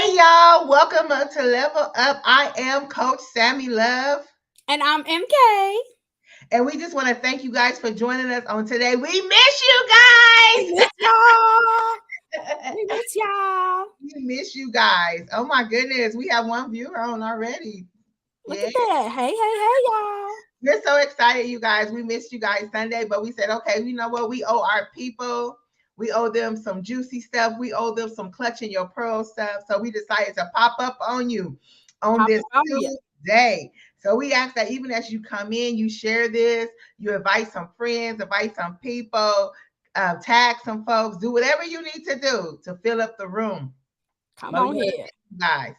Hey y'all, welcome to Level Up. I am Coach Sammy Love, And I'm MK. and we just want to thank you guys for joining us on today. We miss you guys. We miss y'all. We miss y'all. We miss you guys. Oh my goodness, we have one viewer on already. Look Yeah, at that. Hey, y'all. we're so excited, you guys. We missed you guys Sunday, but we said, okay, you know what? We owe our people. We owe them some juicy stuff. We owe them some clutching your pearl stuff. So we decided to pop up on you on Pop this up on you. Tuesday. So we ask that even as you come in, you share this, you invite some friends, invite some people, tag some folks, do whatever you need to do to fill up the room. Come But we on want to here. thank you guys.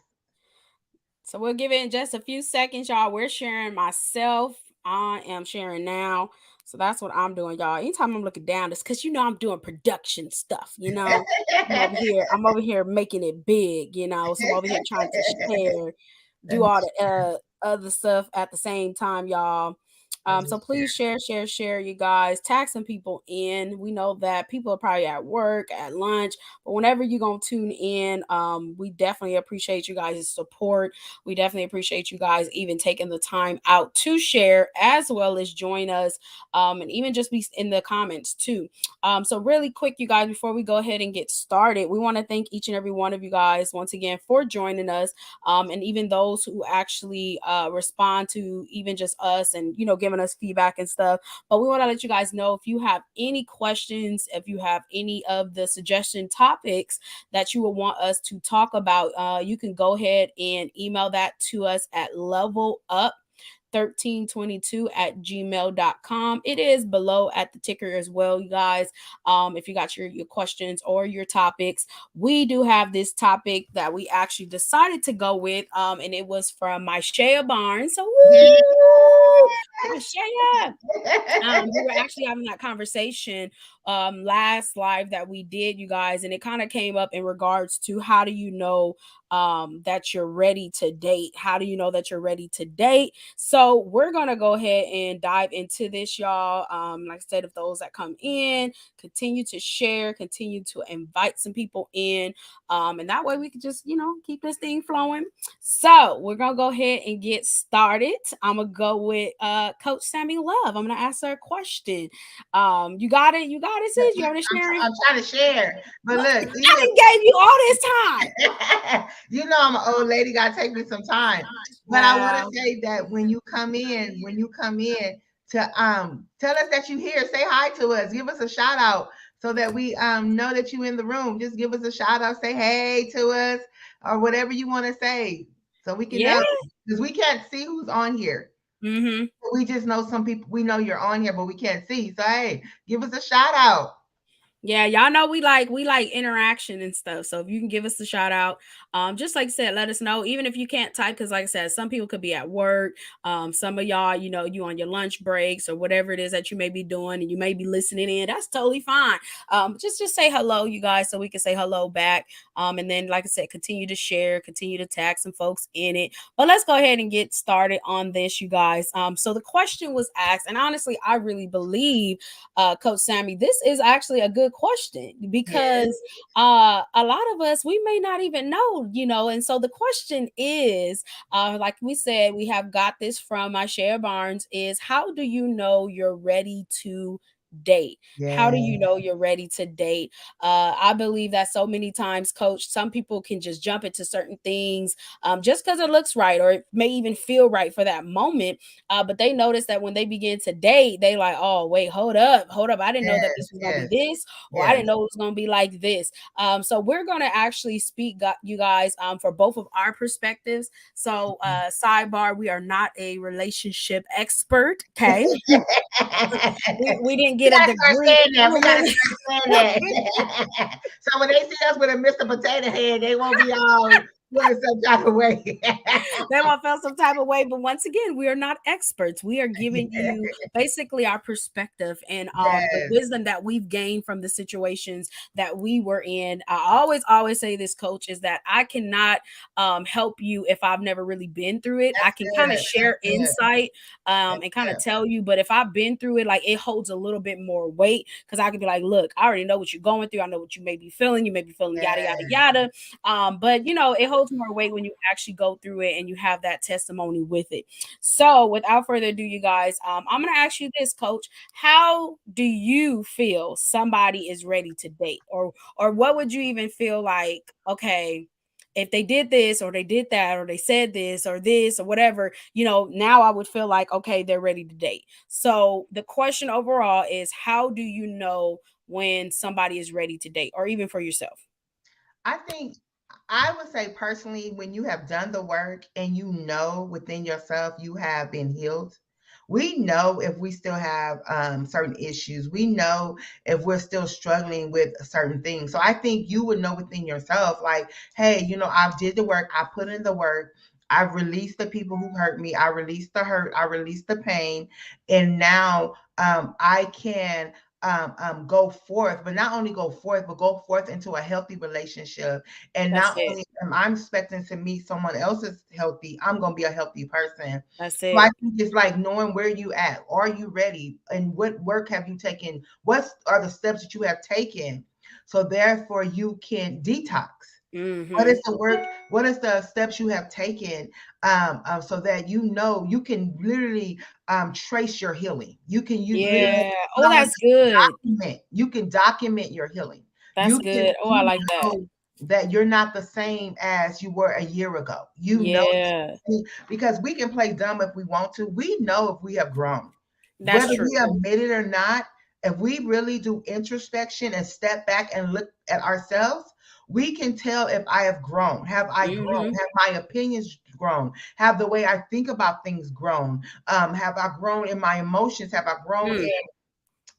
So we'll give it in just a few seconds, y'all. We're sharing myself. I am sharing now. So that's what I'm doing, y'all. Anytime I'm looking down, it's because I'm doing production stuff, I'm over here making it big, So I'm over here trying to share, do all the other stuff at the same time, y'all. So please share, you guys. Tag some people in. We know that people are probably at work, at lunch, but whenever you're gonna tune in, we definitely appreciate you guys' support. We definitely appreciate you guys even taking the time out to share as well as join us, and even just be in the comments too. So really quick, you guys, before we go ahead and get started, we want to thank each and every one of you guys once again for joining us, and even those who actually respond to even just us and giving us feedback and stuff. But we want to let you guys know if you have any questions, if you have any of the suggestion topics that you would want us to talk about, you can go ahead and email that to us at level up 1322 at gmail.com. It is below at the ticker as well, you guys. If you got your questions or your topics, we do have this topic that we actually decided to go with, and it was from my Shea Barnes. So woo! My Shea. We were actually having that conversation last live that we did, you guys, and it kind of came up in regards to how do you know that you're ready to date? How do you know that you're ready to date? So we're gonna go ahead and dive into this, y'all. Like I said, if those that come in continue to share, continue to invite some people in, and that way we can just keep this thing flowing. So we're gonna go ahead and get started. I'm gonna go with Coach Sammy Love. I'm gonna ask her a question. You got it, sis. You want to share it? I'm trying to share, but look, I done gave you all this time. I'm an old lady. Got to take me some time. But I want to Wow. say that when you come in to tell us that you here, say hi to us, give us a shout out so that we know that you in the room. Just give us a shout out, say hey to us or whatever you want to say, so we can Yeah. know because we can't see who's on here. Mm-hmm. We just know some people. We know you're on here, but we can't see. So hey, give us a shout out. Yeah, y'all know we like interaction and stuff. So if you can give us a shout out, just like I said, let us know. Even if you can't type, because like I said, some people could be at work. Some of y'all, you on your lunch breaks or whatever it is that you may be doing, and you may be listening in. That's totally fine. Just say hello, you guys, so we can say hello back. And then like I said, continue to share, continue to tag some folks in it. But let's go ahead and get started on this, you guys. So the question was asked, and honestly, I really believe, Coach Sammy, this is actually a good question Yes. because a lot of us, we may not even know, and so the question is, like we said, we have got this from my Shea Barnes, is how do you know you're ready to date? How do Yeah. you know you're ready to date? I believe that so many times, Coach, some people can just jump into certain things just because it looks right or it may even feel right for that moment, but they notice that when they begin to date, they like, oh wait, hold up, I didn't know that Yes. this was gonna be Yes. this, or I Yes. didn't know it was gonna be like this. So we're gonna actually speak, you guys, for both of our perspectives. So sidebar, we are not a relationship expert, okay? We didn't We get a gotta start degree. saying that. We gotta start saying that. So when they see us with a Mr. Potato Head, they won't be all feeling some type of way. They might feel some type of way, but once again, we are not experts. We are giving you basically our perspective and the Yes, wisdom that we've gained from the situations that we were in. I always say this, Coach, is that I cannot help you if I've never really been through it. I that's can kind of good. That's share good. insight That's and kind of good. tell you, but if I've been through it, like it holds a little bit more weight because I could be like, look, I already know what you're going through. I know what you may be feeling. You may be feeling yada yada Yes, yada. But it holds more weight when you actually go through it and you have that testimony with it. So without further ado, you guys, I'm gonna ask you this, Coach. How do you feel somebody is ready to date? Or what would you even feel like, okay, if they did this or they did that or they said this or whatever, now I would feel like, okay, they're ready to date. So the question overall is, how do you know when somebody is ready to date, or even for yourself? I think I would say personally, when you have done the work and you know within yourself you have been healed, we know if we still have certain issues. We know if we're still struggling with certain things. So I think you would know within yourself, like, hey, I did the work, I put in the work. I've released the people who hurt me. I released the hurt. I released the pain. And now I can go forth, but not only go forth, but go forth into a healthy relationship. And That's not it. only am I expecting to meet someone else is healthy, I'm going to be a healthy person. That's So I it. think it's like knowing where you at. Are you ready? And what work have you taken? What are the steps that you have taken? So therefore you can detox. What is the work? What is the steps you have taken so that you can literally trace your healing? You can literally Oh, that's good. document. You can document your healing. That's You can good. Oh, I like that. know that you're not the same as you were a year ago. Yeah, Because we can play dumb if we want to. We know if we have grown, that's whether true. we admit it or not. If we really do introspection and step back and look at ourselves, we can tell if I have grown. Have I grown? Have my opinions grown? Have the way I think about things grown? Have I grown in my emotions? Have I grown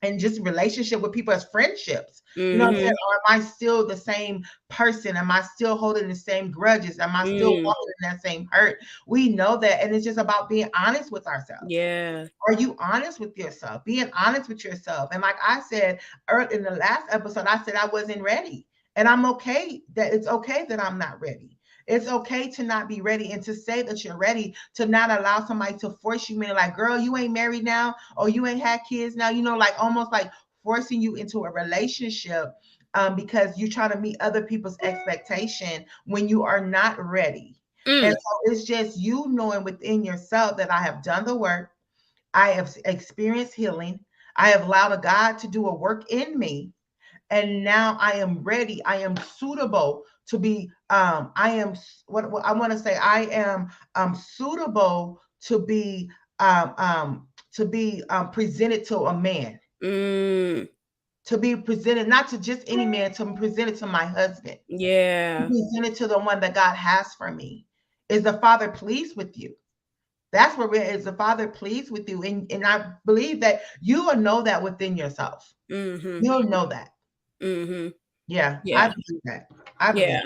in just relationship with people as friendships? You know what I'm saying? Or am I still the same person? Am I still holding the same grudges? Am I still walking in that same hurt? We know that. And it's just about being honest with ourselves. Yeah. Are you honest with yourself? Being honest with yourself. And like I said in the last episode, I said I wasn't ready. And I'm okay that it's okay that I'm not ready. It's okay to not be ready and to say that you're ready, to not allow somebody to force you in, like, girl, you ain't married now, or you ain't had kids now, like almost like forcing you into a relationship because you're trying to meet other people's expectation when you are not ready. And so it's just you knowing within yourself that I have done the work. I have experienced healing. I have allowed God to do a work in me. And now I am ready. I am suitable to be, I am, what I want to say, I am suitable to be, presented to a man. To be presented, not to just any man, to be presented to my husband. Yeah. To be presented to the one that God has for me. Is the Father pleased with you? That's where is the Father pleased with you? And I believe that you will know that within yourself. You'll know that. Yeah, I believe that. I believe.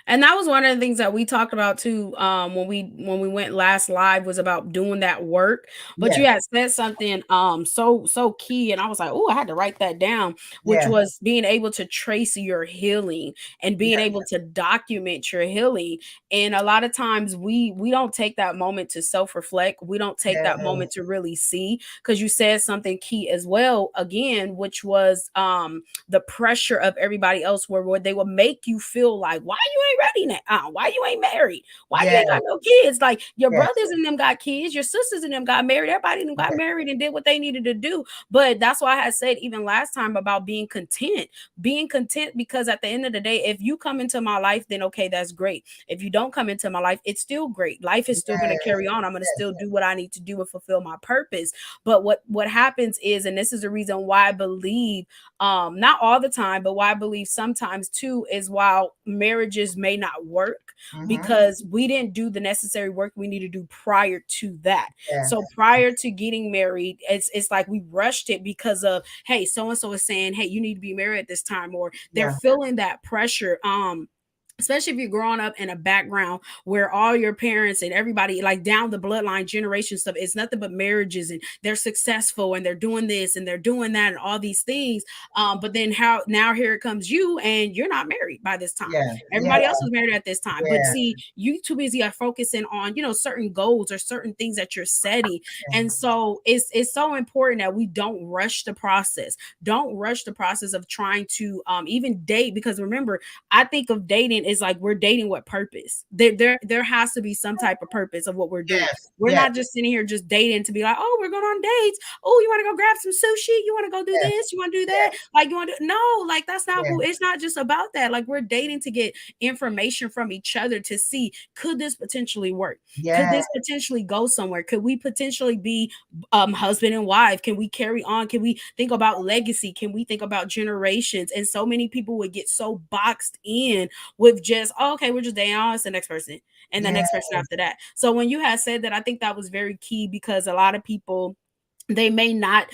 And that was one of the things that we talked about too, when we went last live, was about doing that work. But you had said something so key, and I was like, oh, I had to write that down, which was being able to trace your healing and being able to document your healing. And a lot of times we don't take that moment to self-reflect. We don't take that moment to really see, because you said something key as well again, which was the pressure of everybody else, where they will make you feel like, why you ain't ready now? Why you ain't married? Why you ain't got no kids? Like, your brothers and them got kids, your sisters and them got married, everybody in them got married and did what they needed to do. But that's why I had said even last time about being content, because at the end of the day, if you come into my life, then okay, that's great. If you don't come into my life, it's still great. Life is still going to carry on. I'm going to still do what I need to do and fulfill my purpose. But what happens is, and this is the reason why I believe, not all the time, but why I believe sometimes too, is while marriages may not work, because we didn't do the necessary work we need to do prior to that. So prior to getting married, it's like we rushed it because of, hey, so and so is saying, hey, you need to be married at this time, or they're feeling that pressure. Especially if you're growing up in a background where all your parents and everybody, like down the bloodline generation stuff, it's nothing but marriages, and they're successful and they're doing this and they're doing that and all these things. But then now here comes you, and you're not married by this time. Everybody else was married at this time. But see, you too busy are focusing on, certain goals or certain things that you're setting. And so it's so important that we don't rush the process. Don't rush the process of trying to even date, because remember, I think of dating it's like we're dating with purpose. There has to be some type of purpose of what we're doing. Yes, We're yes, not just sitting here just dating to be like, oh, we're going on dates. Oh, you want to go grab some sushi? You want to go do yes, this? You want to do that? yes, Like, you want to? No, like that's not. yes, It's not just about that. Like, we're dating to get information from each other to see, could this potentially work? Could yes, this potentially go somewhere? Could we potentially be husband and wife? Can we carry on? Can we think about legacy? Can we think about generations? And so many people would get so boxed in with just, oh, okay, we're just dating. Oh, it's the next person and the next person after that. So when you had said that, I think that was very key, because a lot of people, they may not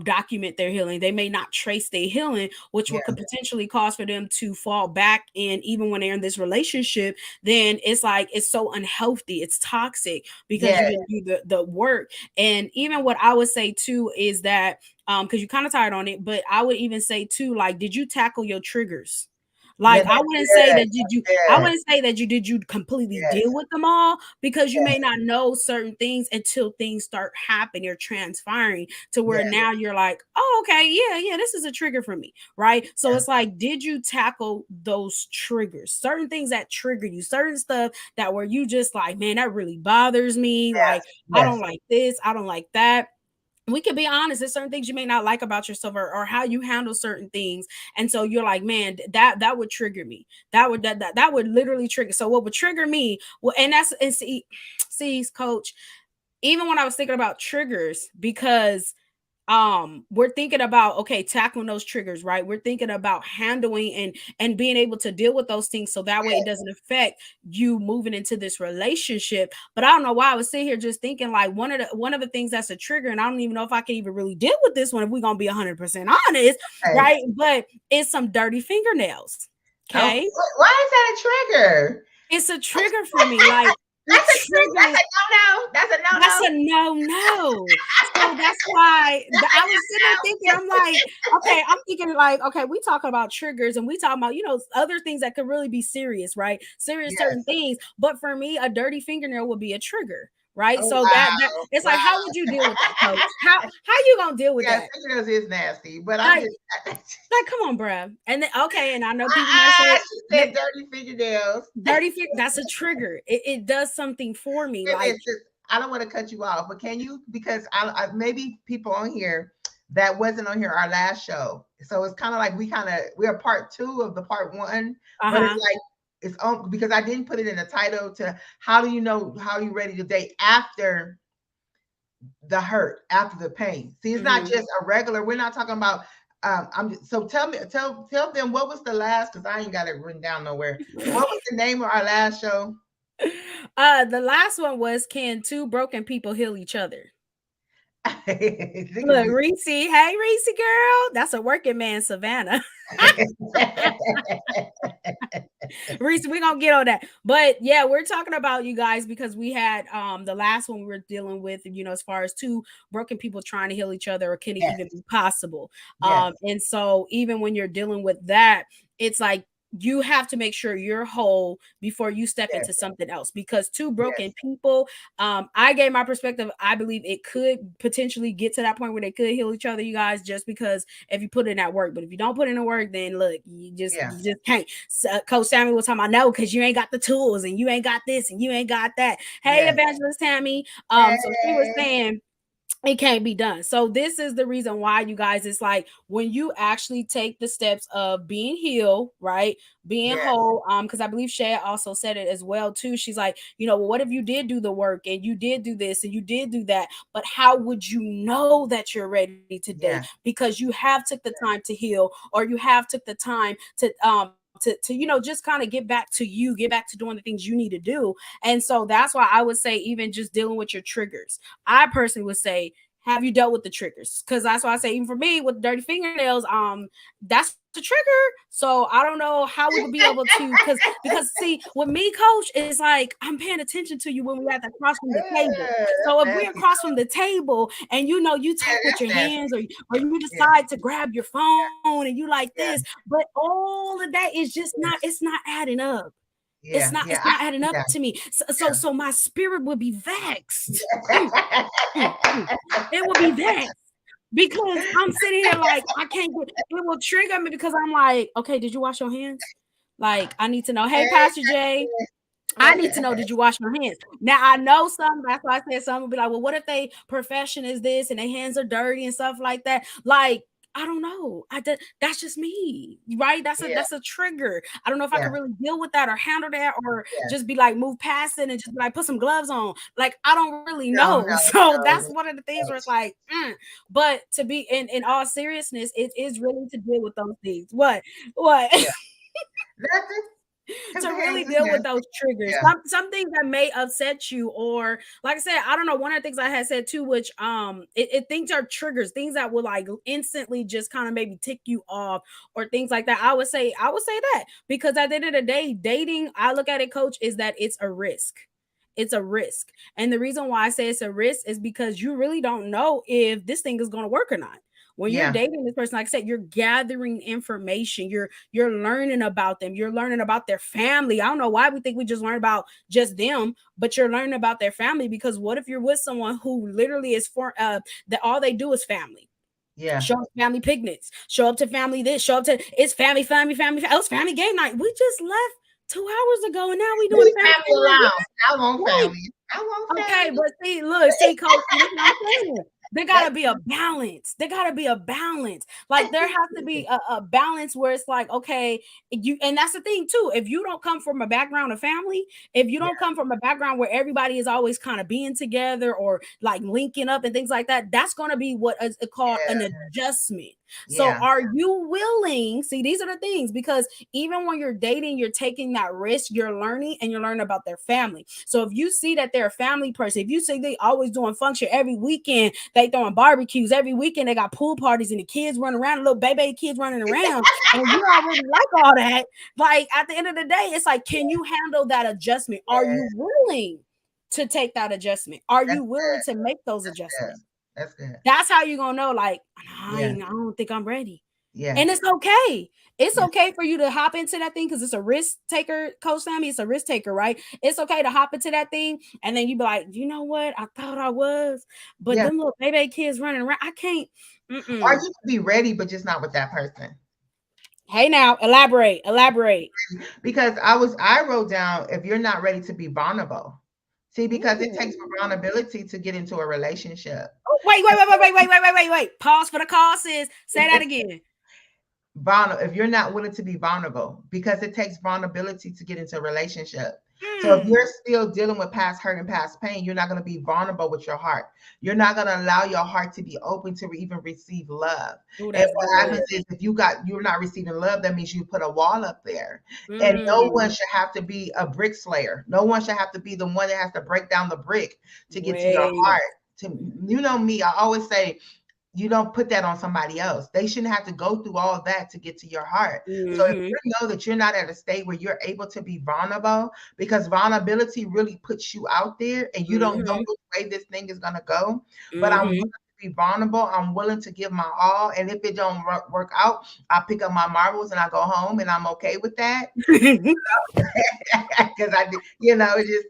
document their healing. They may not trace their healing, which yeah, could potentially cause for them to fall back. And even when they're in this relationship, then it's like, it's so unhealthy. It's toxic because you yes, didn't do the work. And even what I would say too is that, because you kind of tired on it, but I would even say too, like, did you tackle your triggers? yeah, Like, I that's wouldn't say good. that I Yes, wouldn't say that you completely yes, deal with them all, because you may yes, not know certain things until things start happening or transpiring to where yes, now you're like, oh, okay, yeah, this is a trigger for me, right? So yes, it's like, did you tackle those triggers, certain things that trigger you, certain stuff that where you just like, man, that really bothers me. yes, Like, I yes, don't like this, I don't like that. We could be honest, there's certain things you may not like about yourself, or how you handle certain things. And so you're like, man, that would trigger me. That would literally trigger. So what would trigger me? Well, and that's, and see, coach, even when I was thinking about triggers, because we're thinking about, okay, tackling those triggers, right? We're thinking about handling and being able to deal with those things, so that way it doesn't affect you moving into this relationship. But I don't know why I was sitting here just thinking, like, one of the things that's a trigger, and I don't even know if I can even really deal with this one if we're gonna be 100% honest, yes. right? But it's some dirty fingernails. Okay, Okay, why is that a trigger? it's a trigger for me. Like, it That's a trigger. That's triggers. a no-no. That's a That's no-no. a no. So that's why That's a I was sitting there thinking, no-no. I'm like, okay, I'm thinking like, okay, we talking about triggers and we talking about, other things that could really be serious, right? Serious Yes. certain things. But for me, a dirty fingernail would be a trigger, right? Oh, So that wow. it's like, Wow. how would you deal with that, coach? How you gonna deal with Yeah, that? fingernails is nasty, but I'm Like, just like, come on, bruh. And then, okay, and I know people might ah, say, she said dirty fingernails. dirty finger, that's a trigger. It does something for me. Wait a Like, minute, sis, I don't want to cut you off, but can you, because I maybe people on here that wasn't on here our last show. So it's kind of like we're part 2 of the part 1, but it's uh-huh. like it's on because I didn't put it in the title to how do you know how you ready to date after the hurt, after the pain. See, it's not Mhm. just a regular, we're not talking about so tell them what was the last, because I ain't got it written down nowhere. What was the name of our last show? The last one was, can two broken people heal each other? Look at Look, me. Reese, hey Reese girl, that's a working man, Savannah. Reese, we're gonna get on that. But yeah, we're talking about, you guys, because we had the last one we were dealing with, as far as two broken people trying to heal each other, or can it Yes, even be possible? yes, And so even when you're dealing with that, it's like you have to make sure you're whole before you step yes, into something else, because two yes, broken people, I gave my perspective. I believe it could potentially get to that point where they could heal each other, you guys, just because if you put in that work. But if you don't put in the work, then look, yeah, you just can't. So, Coach Sammy was talking about, no, because you ain't got the tools and you ain't got this and you ain't got that. Hey, yes. Evangelist Tammy. So she was Hey, saying it can't be done. So this is the reason why, you guys, it's like when you actually take the steps of being healed, right? Being yes, whole. Because I believe Shay also said it as well too. She's like, well, what if you did do the work and you did do this and you did do that? But how would you know that you're ready to yeah, date? Because you have took the time to heal, or you have took the time to just kind of get back to you, get back to doing the things you need to do. And so that's why I would say, even just dealing with your triggers, I personally would say, have you dealt with the triggers? Because that's why I say, even for me with dirty fingernails, that's the trigger. So I don't know how we would be able to, because see, with me, coach, is like, I'm paying attention to you when we're at across from the table. that's So if we're nasty. across from the table and you Yeah, talk with that's your nasty. hands, or you Yeah, decide to grab your phone and you like yeah, this, but all of that is just not, it's not adding up. It's yeah, not, yeah, it's not adding up yeah, to me. So my spirit would be vexed. Mm, mm, mm. yeah. It would be vexed because I'm sitting here like, I can't get it. Will trigger me because I'm like, okay, did you wash your hands? Like, I need to know, hey, Yes, Pastor Jay, I need to yes, know, did you wash your hands? Now I know some, that's why I said some will be like, well, what if they profession is this and their hands are dirty and stuff like that? Like, I don't know. That's just me, right? yeah, That's a trigger. I don't know if I yeah, could really deal with that or handle that or yeah. just be like move past it and just be like put some gloves on. Like I don't really No, know. no, So that's no. one of the things No. where it's like, but to be in all seriousness, it is really to deal with those things. What? Yeah. Nothing. To His really hands is deal with nasty. those triggers. Yeah, Some things that may upset you, or like I said, I don't know. One of the things I had said too, which things are triggers, things that will like instantly just kind of maybe tick you off or things like that. I would say that because at the end of the day, dating, I look at it, coach, is that it's a risk. It's a risk. And the reason why I say it's a risk is because you really don't know if this thing is going to work or not. When you're yeah, dating this person, like I said, you're gathering information. You're learning about them. You're learning about their family. I don't know why we think we just learn about just them, but you're learning about their family because what if you're with someone who literally is for that all they do is family? yeah. Show up to family picnics, show up to family this, show up to it's family. Oh, it's family game night. We just left 2 hours ago and now we doing Leave family family game night. alone. I want Right. family. I want Okay, family. but see, coach, this is what I'm saying. There gotta be a balance. There gotta be a balance. Like there has to be a balance where it's like, okay, you and that's the thing too. If you don't come from a background of family, if you Yeah, don't come from a background where everybody is always kind of being together or like linking up and things like that, that's gonna be what is called an adjustment. So yeah, are you willing? See, these are the things because even when you're dating, you're taking that risk, you're learning and you're learning about their family. So if you see that they're a family person, if you see they always doing function every weekend, they throwing barbecues every weekend, they got pool parties and the kids running around, little baby kids running around, and you already like all that, like at the end of the day, it's like, can you handle that adjustment? Are yeah. you willing to take that adjustment? Are That's you willing good. to make those That's good. adjustments? That's good. That's how you're gonna know, like, Yeah, I don't think I'm ready. yeah, And it's okay. It's yeah, okay for you to hop into that thing because it's a risk taker, Coach Sammy. It's a risk taker, right? It's okay to hop into that thing and then you be like, you know what? I thought I was, but yeah. them little baby kids running around, I can't. Or Mm-mm. you could be ready, but just not with that person. Hey, now elaborate. Because I wrote down if you're not ready to be vulnerable. See, because it takes Ooh. vulnerability to get into a relationship. Oh, wait. Pause for the call, sis. Say that again. Vulnerable, if you're not willing to be vulnerable, because it takes vulnerability to get into a relationship. So if you're Mm. still dealing with past hurt and past pain, you're not going to be vulnerable with your heart. You're not going to allow your heart to be open to even receive love. Oh, And that's what good. happens is if you're not receiving love, that means you put a wall up there. And no one Mm. should have to be a brick slayer. No one should have to be the one that has to break down the brick to get to your Wait. heart. To me, I always say you don't put that on somebody else. They shouldn't have to go through all that to get to your heart. So if Mm-hmm. you know that you're not at a state where you're able to be vulnerable, because vulnerability really puts you out there and you don't know Mm-hmm. which way this thing is going to go, but I'm willing Mm-hmm. to be vulnerable. I'm willing to give my all. And if it don't work out, I pick up my marbles and I go home and I'm okay with that. Because I did,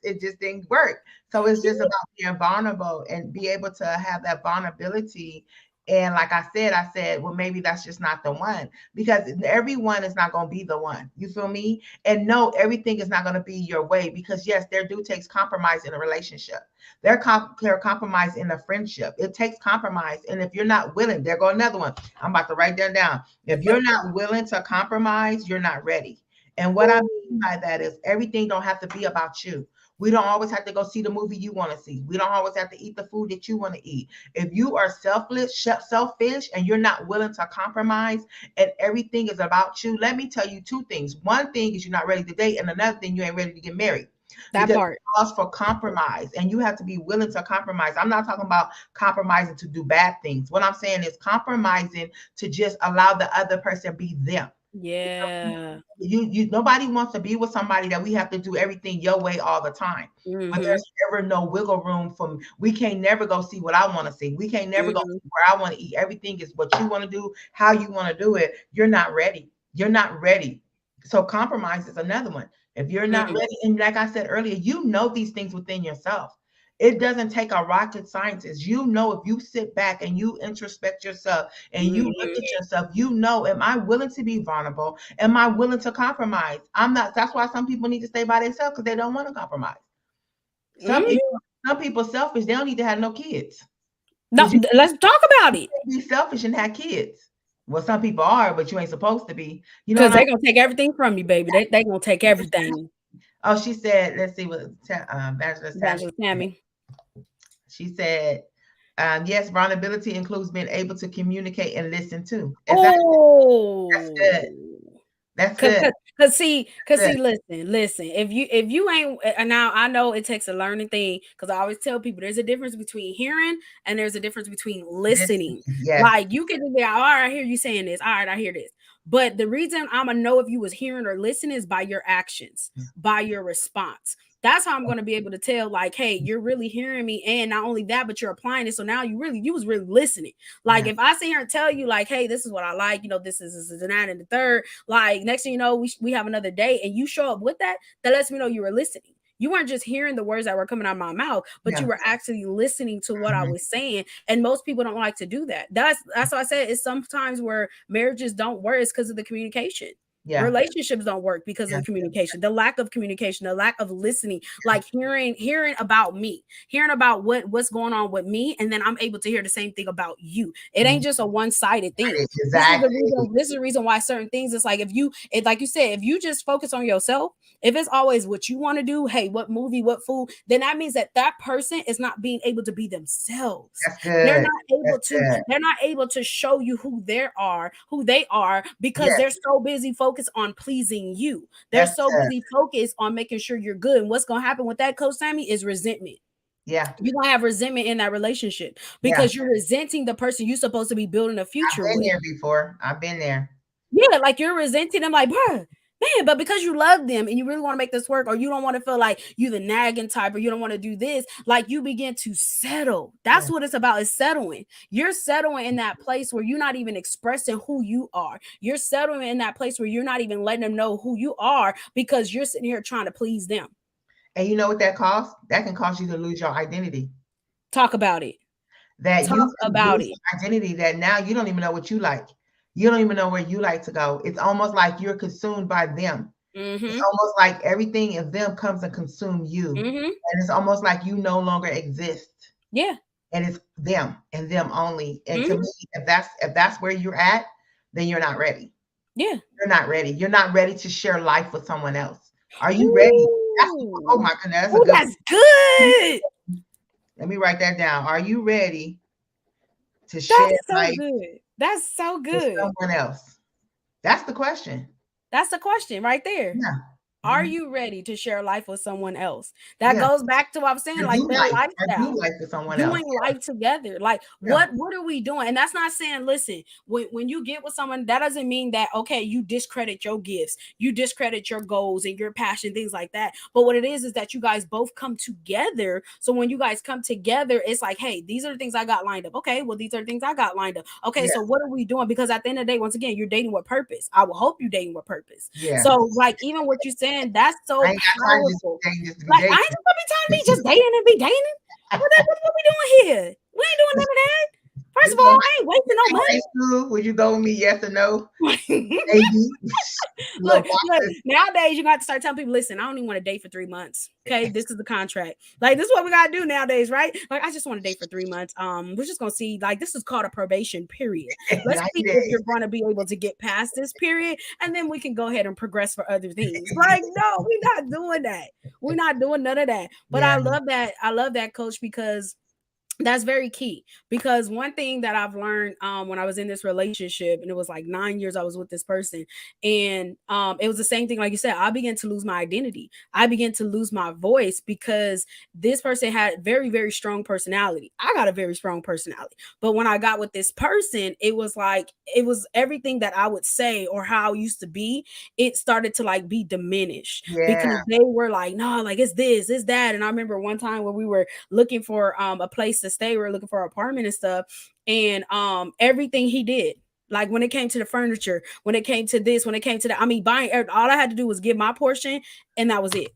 it just didn't work. So it's just about being vulnerable and be able to have that vulnerability. And like I said, well, maybe that's just not the one because everyone is not going to be the one. You feel me? And no, everything is not going to be your way because yes, there do takes compromise in a relationship. There compromise in a friendship. It takes compromise, and if you're not willing, there go another one. I'm about to write that down. If you're not willing to compromise, you're not ready. And what I mean by that is everything don't have to be about you. We don't always have to go see the movie you want to see. We don't always have to eat the food that you want to eat. If you are selfish, and you're not willing to compromise, and everything is about you, let me tell you two things. One thing is you're not ready to date, and another thing you ain't ready to get married That because it part. calls for compromise, and you have to be willing to compromise. I'm not talking about compromising to do bad things. What I'm saying is compromising to just allow the other person be them. Yeah. You nobody wants to be with somebody that we have to do everything your way all the time. But Mm-hmm. there's never no wiggle room from we can't never go see what I want to see. We can't never go Mm-hmm. see where I want to eat. Everything is what you want to do, how you want to do it. You're not ready. You're not ready. So compromise is another one. If you're not Mm-hmm. ready, and like I said earlier, you know these things within yourself. It doesn't take a rocket scientist. You know, if you sit back and you introspect yourself and you look at yourself, you know, am I willing to be vulnerable? Am I willing to compromise? I'm not. That's why some people need to stay by themselves, because they don't want to compromise. Some people selfish. They don't need to have no kids. No, let's talk about it. Be selfish and have kids. Well, some people are, but you ain't supposed to be. You know, because they're gonna take everything from you, baby. They gonna take everything. Oh, she said, let's see what Bachelor Tammy. She said, yes, vulnerability includes being able to communicate and listen too. Oh, that's good. That's good. Cause see, listen. If you ain't, and now I know it takes a learning thing, because I always tell people there's a difference between hearing and there's a difference between listening. Yes. Like you can be, all right, I hear you saying this. All right, I hear this. But the reason I'm gonna know if you was hearing or listening is by your actions, by your response. That's how I'm going to be able to tell, like, hey, you're really hearing me. And not only that, but you're applying it. So now you was really listening. Like, if I sit here and tell you, like, hey, this is what I like, you know, this is and that and the third, like, next thing you know, we have another day and you show up with that lets me know you were listening. You weren't just hearing the words that were coming out of my mouth, but you were actually listening to what I was saying. And most people don't like to do that. That's why I said it's sometimes where marriages don't work is because of the communication. Yeah. Relationships don't work because of the communication, the lack of communication, the lack of listening, like hearing about me, hearing about what's going on with me. And then I'm able to hear the same thing about you. It ain't just a one-sided thing. Exactly. This is the reason why certain things, it's like, like you said, if you just focus on yourself, if it's always what you want to do, hey, what movie, what food, then that means that person is not being able to be themselves. They're not able to show you who they are because they're so busy focused on pleasing you. They're so busy focused on making sure you're good. And what's going to happen with that, Coach Sammy, is resentment. Yeah. You're going to have resentment in that relationship because you're resenting the person you're supposed to be building a future with. I've been there before. I've been there. Yeah, like you're resenting them, like, bruh, man, but because you love them and you really want to make this work, or you don't want to feel like you the nagging type, or you don't want to do this, like you begin to settle. That's what it's about, is settling. You're settling in that place where you're not even expressing who you are. You're settling in that place where you're not even letting them know who you are because you're sitting here trying to please them. And you know what that costs? That can cause you to lose your identity. Talk about it. Identity that now you don't even know what you like. You don't even know where you like to go. It's almost like you're consumed by them. Mm-hmm. It's almost like everything of them comes and consume you. Mm-hmm. And it's almost like you no longer exist. Yeah. And it's them and them only. And to me, if that's where you're at, then you're not ready. Yeah. You're not ready. You're not ready to share life with someone else. Are you ready? Oh my goodness. That's good. Let me write that down. Are you ready to share life? That's so good. With someone else. That's the question. That's the question right there. Yeah. Are you ready to share life with someone else? That goes back to what I was saying, like their lifestyle. Life with someone doing life together. Like what are we doing? And that's not saying, listen, when you get with someone, that doesn't mean that, okay, you discredit your gifts, you discredit your goals and your passion, things like that. But what it is that you guys both come together. So when you guys come together, it's like, hey, these are the things I got lined up. Okay, well, these are the things I got lined up. Okay, so what are we doing? Because at the end of the day, once again, you're dating with purpose. I will hope you're dating with purpose. Yeah. So like even what you're saying, that's so powerful. Like, I ain't just gonna be telling me just dating and be dating. What we doing here? We ain't doing none of that. First of all, I ain't wasting no money. Would you go with me, yes or no? Look, nowadays you got to start telling people, listen, I don't even want to date for 3 months. Okay, this is the contract. Like this is what we gotta do nowadays, right? Like I just want to date for 3 months. We're just gonna see. Like this is called a probation period. Let's see if you're going to be able to get past this period, and then we can go ahead and progress for other things. Like no, we're not doing that. We're not doing none of that. But I love that. I love that, Coach, because that's very key. Because one thing that I've learned when I was in this relationship, and it was like 9 years I was with this person, and it was the same thing. Like you said, I began to lose my identity. I began to lose my voice because this person had very, very strong personality. I got a very strong personality. But when I got with this person, it was like, it was everything that I would say or how I used to be, it started to like be diminished because they were like, no, like it's this, it's that. And I remember one time when we were looking for a place to stay, we were looking for an apartment and stuff, and everything he did, like when it came to the furniture, when it came to this, when it came to that, I mean buying, all I had to do was give my portion and that was it.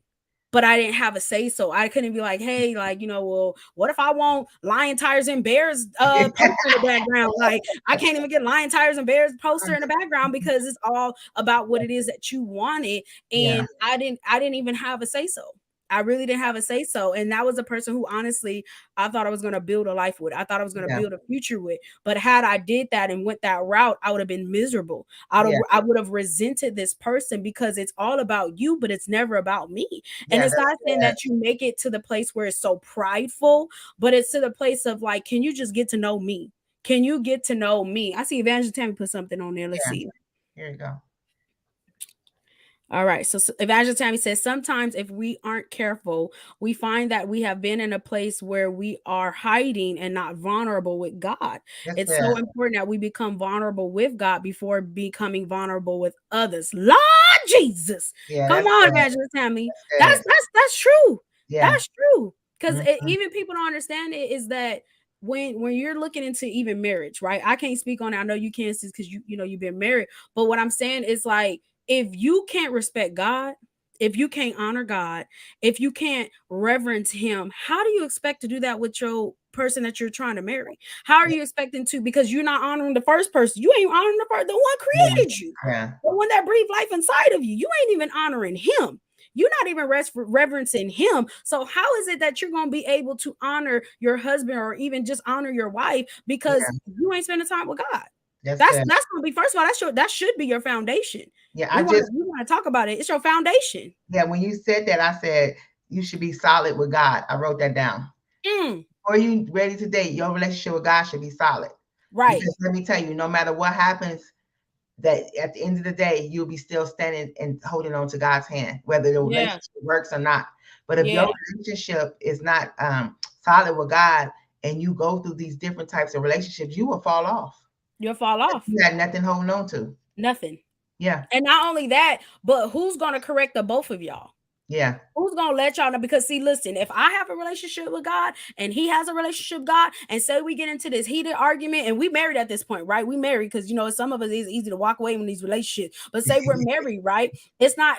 but I didn't have a say so. I couldn't be like, hey, like, well, what if I want lion tires and bears poster in the background? Like, I can't even get lion tires and bears poster in the background because it's all about what it is that you wanted. And I didn't even have a say so. I really didn't have a say so. And that was a person who honestly I thought I was going to build a life with. I thought I was going to build a future with. But had I did that and went that route, I would have been miserable. I would have resented this person because it's all about you, but it's never about me. And it's not saying that you make it to the place where it's so prideful, but it's to the place of like, can you just get to know me? Can you get to know me? I see Evangelist Tammy put something on there. Let's see. Here you go. All right. So Evangelist Tammy says, sometimes if we aren't careful, we find that we have been in a place where we are hiding and not vulnerable with God. It's so important that we become vulnerable with God before becoming vulnerable with others. Lord Jesus. Come on, Evangelist Tammy. That's true. That's true. Because even people don't understand it is that when you're looking into even marriage, right? I can't speak on it. I know you can't because you've been married. But what I'm saying is like, if you can't respect God, if you can't honor God, if you can't reverence him, how do you expect to do that with your person that you're trying to marry? How are you expecting to? Because you're not honoring the first person. You ain't honoring the one created you. The one that breathed life inside of you. You ain't even honoring him. You're not even reverencing him. So how is it that you're going to be able to honor your husband or even just honor your wife because you ain't spending time with God? That's going to be, first of all, that should be your foundation. Yeah, we want to talk about it. It's your foundation. Yeah, when you said that, I said you should be solid with God. I wrote that down. Before you ready to date, your relationship with God should be solid. Right. Because let me tell you, no matter what happens, that at the end of the day, you'll be still standing and holding on to God's hand, whether the relationship works or not. But if your relationship is not solid with God and you go through these different types of relationships, you will fall off. You'll fall off. You had nothing holding on to. Nothing. Yeah. And not only that, but who's going to correct the both of y'all? Yeah. Who's going to let y'all know? Because see, listen, if I have a relationship with God and he has a relationship with God, and say we get into this heated argument and we married at this point, right? We married because, some of us, it's easy to walk away from these relationships, but say we're married, right? It's not,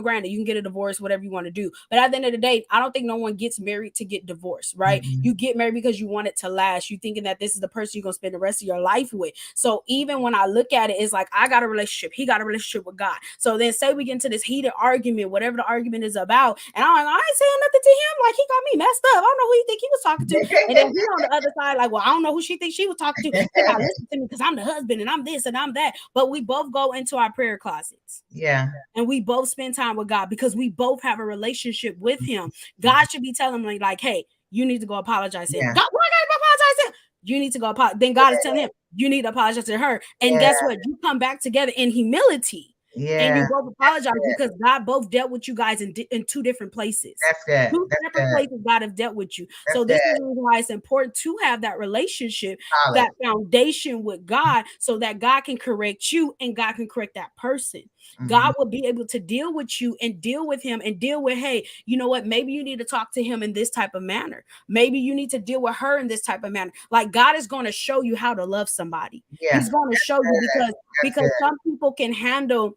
granted, you can get a divorce, whatever you want to do. But at the end of the day, I don't think no one gets married to get divorced, right? You get married because you want it to last. You thinking that this is the person you're going to spend the rest of your life with. So even when I look at it, it's like, I got a relationship. He got a relationship with God. So then say we get into this heated argument, whatever the argument is about, and I'm like, I ain't saying nothing to him, like he got me messed up. I don't know who you think he was talking to. And then we're on the other side, like, well, I don't know who she thinks she was talking to. She got to listen to me because I'm the husband and I'm this and I'm that. But we both go into our prayer closets. Yeah. And we both spend time with God because we both have a relationship with him. God should be telling me like, hey, you need to go apologize to him. God, why gotta apologize to him? You need to go apologize. Then God is telling him, you need to apologize to her. And guess what? You come back together in humility. And you both apologize because God both dealt with you guys in two different places. That's good. Two separate places God have dealt with you. So this is why it's important to have that relationship, that foundation with God, so that God can correct you and God can correct that person. God will be able to deal with you and deal with him and deal with, hey, you know what? Maybe you need to talk to him in this type of manner. Maybe you need to deal with her in this type of manner. Like God is going to show you how to love somebody. He's going to show you because some people can handle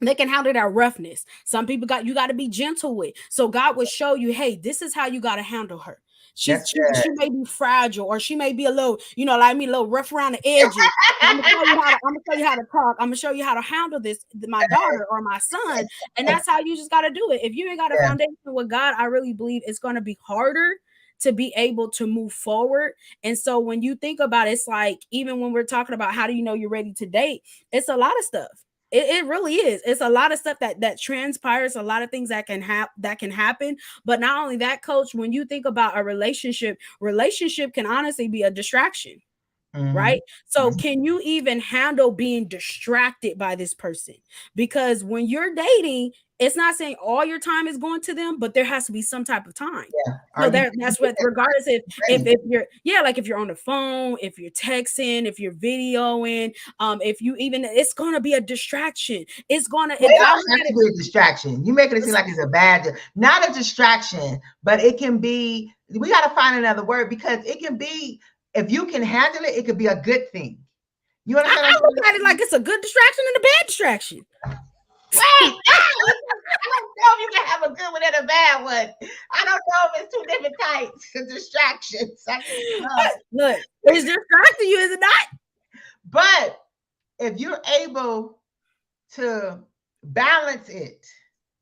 that roughness. Some people you got to be gentle with. So God will show you, hey, this is how you got to handle her. She may be fragile, or she may be a little, like me, a little rough around the edges. I'm gonna show you how to talk. I'm gonna show you how to handle this, my daughter or my son. And that's how you just got to do it. If you ain't got a foundation with God, I really believe it's going to be harder to be able to move forward. And so when you think about it, it's like, even when we're talking about how do you know you're ready to date, it's a lot of stuff. It really is. It's a lot of stuff that transpires, a lot of things that can happen. But not only that, Coach, when you think about a relationship can honestly be a distraction. Right? So can you even handle being distracted by this person? Because when you're dating, it's not saying all your time is going to them, but there has to be some type of time. So that's what, regardless if you're, like if you're on the phone, if you're texting, if you're videoing, if you even, it's going to be a distraction. It's going to, it has to be a distraction. You making it seem like it's a bad, not a distraction, but it can be, we got to find another word, because it can be, if you can handle it, it could be a good thing. You understand? I look at it like it's a good distraction and a bad distraction. Wait, no, I don't know if you can have a good one and a bad one. I don't know if it's two different types of distractions. Look, it's distracting you, is it not? But if you're able to balance it,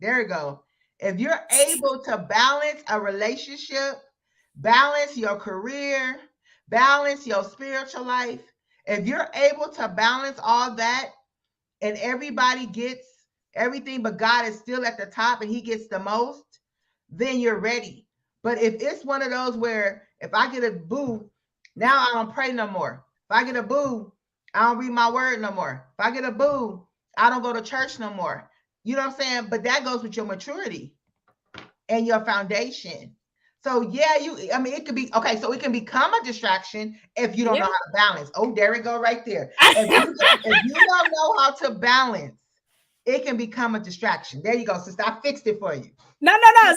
there you go. If you're able to balance a relationship, balance your career, balance your spiritual life, if you're able to balance all that and everybody gets everything, but God is still at the top and he gets the most, then you're ready. But if it's one of those where if I get a boo, now I don't pray no more. If I get a boo, I don't read my word no more. If I get a boo, I don't go to church no more. You know what I'm saying? But that goes with your maturity and your foundation. So yeah, it could be okay. So it can become a distraction if you don't know how to balance. Oh, there we go, right there. If you don't know how to balance, it can become a distraction. There you go, sister. I fixed it for you. No.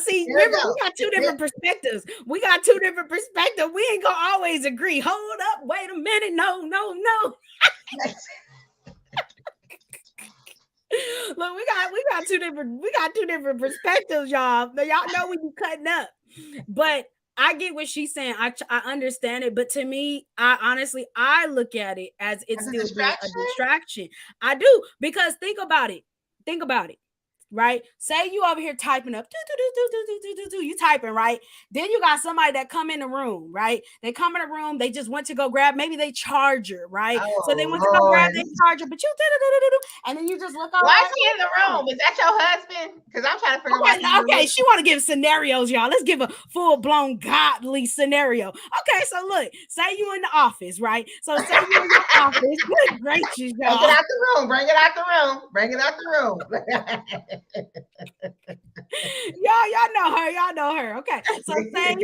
See, remember, we got two different perspectives. We got two different perspectives. We ain't gonna always agree. Hold up, wait a minute. No. Look, we got two different perspectives, y'all. Now, y'all know we be cutting up. But I get what she's saying. I understand it. But to me, I look at it as it's still being a distraction. I do, because think about it. Right? Say you over here typing up, you typing, right? Then you got somebody that come in the room, right? They come in the room, they just went to go grab maybe they charger, right? So they went to go grab their charger, but you and then you just look over. Why is he in the room? Is that your husband? Because I'm trying to figure out. Okay, she want to give scenarios, y'all. Let's give a full-blown godly scenario. Okay, so look, say you in the office, right? So say you in your office. Good gracious, y'all. Bring it out the room. Y'all know her. Okay, so say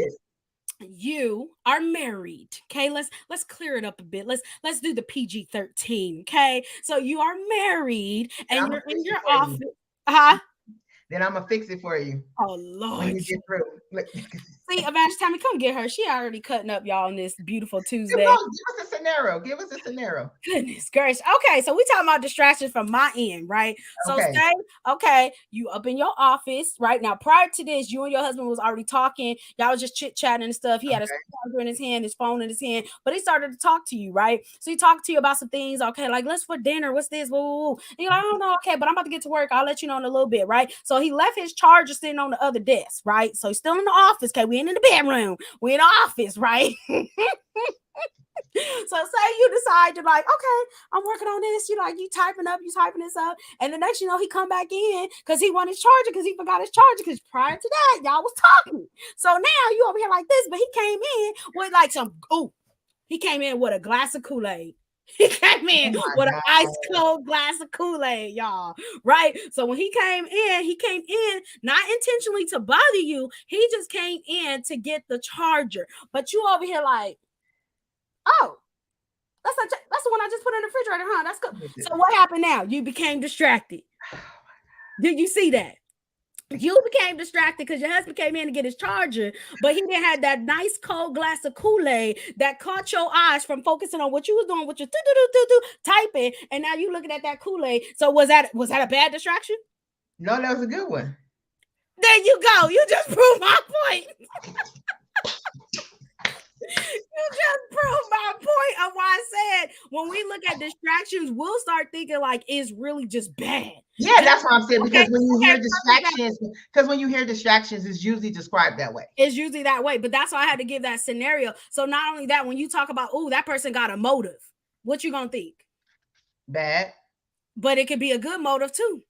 you are married. Okay, let's clear it up a bit. Let's do the PG-13. Okay, so you are married and you're in your office. Then I'm gonna fix it for you. Oh Lord! When you get through. See, Evangelist Tammy, come get her. She already cutting up y'all on this beautiful Tuesday. Give us a scenario. Goodness gracious. Okay, so we talking about distractions from my end, right? So say, you up in your office right now. Prior to this, you and your husband was already talking. Y'all was just chit chatting and stuff. He had a charger in his hand, his phone in his hand, but he started to talk to you, right? So he talked to you about some things. Okay, like let's for dinner. What's this? Woo. And you're like, I don't know. Okay, but I'm about to get to work. I'll let you know in a little bit, right? So he left his charger sitting on the other desk, right? So he's still in the office. Okay, we ain't in the bedroom. We're in the office, right? So say you decide to like, okay, I'm working on this. You typing this up. And the next, he come back in because he wanted his charger because he forgot his charger because prior to that, y'all was talking. So now you over here like this, but he came in with like he came in with a glass of Kool-Aid. He came in with an ice cold glass of Kool-Aid, y'all. Right? So when he came in not intentionally to bother you. He just came in to get the charger. But you over here like, oh, that's the one I just put in the refrigerator, huh? That's good. So what happened now? You became distracted. Did you see that? You became distracted because your husband came in to get his charger, but he didn't have that nice cold glass of Kool-Aid that caught your eyes from focusing on what you was doing with your typing, and now you looking at that Kool-Aid. So was that a bad distraction? No, that was a good one. There you go. You just proved my point. You just proved my point of why I said when we look at distractions, we'll start thinking like it's really just bad. Yeah, that's what I'm saying. Because when you hear distractions, it's usually described that way. It's usually that way. But that's why I had to give that scenario. So not only that, when you talk about, that person got a motive, what you gonna think? Bad. But it could be a good motive too.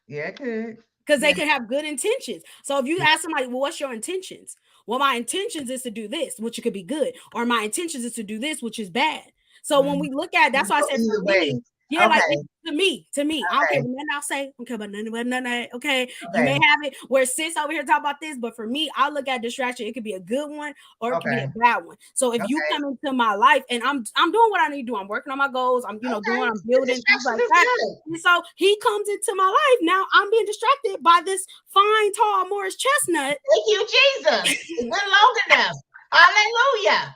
Yeah, it could. Because they can have good intentions. So if you ask somebody, well, what's your intentions? Well, my intentions is to do this, which could be good. Or my intentions is to do this, which is bad. So when we look at, that's why I said for me, like to me, I don't care what none I'll say. Okay, but none. Okay, you may have it where sis over here talk about this, but for me, I look at distraction. It could be a good one or it could be a bad one. So if you come into my life and I'm doing what I need to do, I'm working on my goals. I'm I'm building things like that. And so he comes into my life. Now I'm being distracted by this fine, tall Morris chestnut. Thank you, Jesus. It's been long enough. Hallelujah.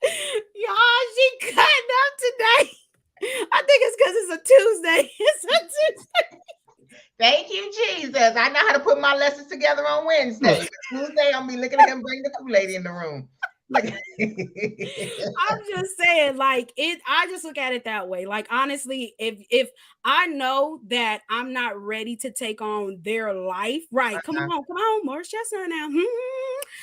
Y'all, she cutting up today. I think it's because it's a Tuesday. It's a Tuesday. Thank you, Jesus. I know how to put my lessons together on Wednesday. Tuesday, I'll be looking at him bring the Kool-Aid in the room. Like, I'm just saying, like it. I just look at it that way. Like honestly, if I know that I'm not ready to take on their life, right? Come on, Morris Chestnut now.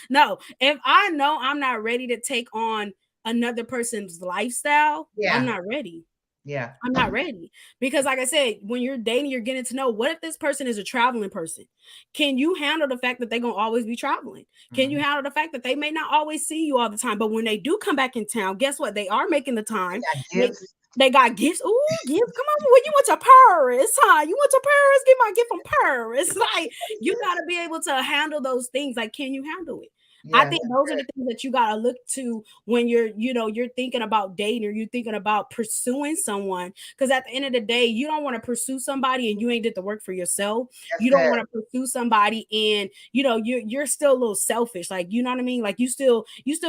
No, if I know I'm not ready to take on another person's lifestyle, I'm not ready. Yeah. I'm not ready because, like I said, when you're dating, you're getting to know what if this person is a traveling person? Can you handle the fact that they're going to always be traveling? Can you handle the fact that they may not always see you all the time? But when they do come back in town, guess what? They are making the time. They got gifts. Ooh, gifts. Come on. When you went to Paris, huh? You went to Paris? Get my gift from Paris. Like, you got to be able to handle those things. Like, can you handle it? I think those are the things that you got to look to when you're thinking about dating or you're thinking about pursuing someone. Because at the end of the day, you don't want to pursue somebody and you ain't did the work for yourself. You don't want to pursue somebody and you're still a little selfish. Like, you know what I mean? Like you still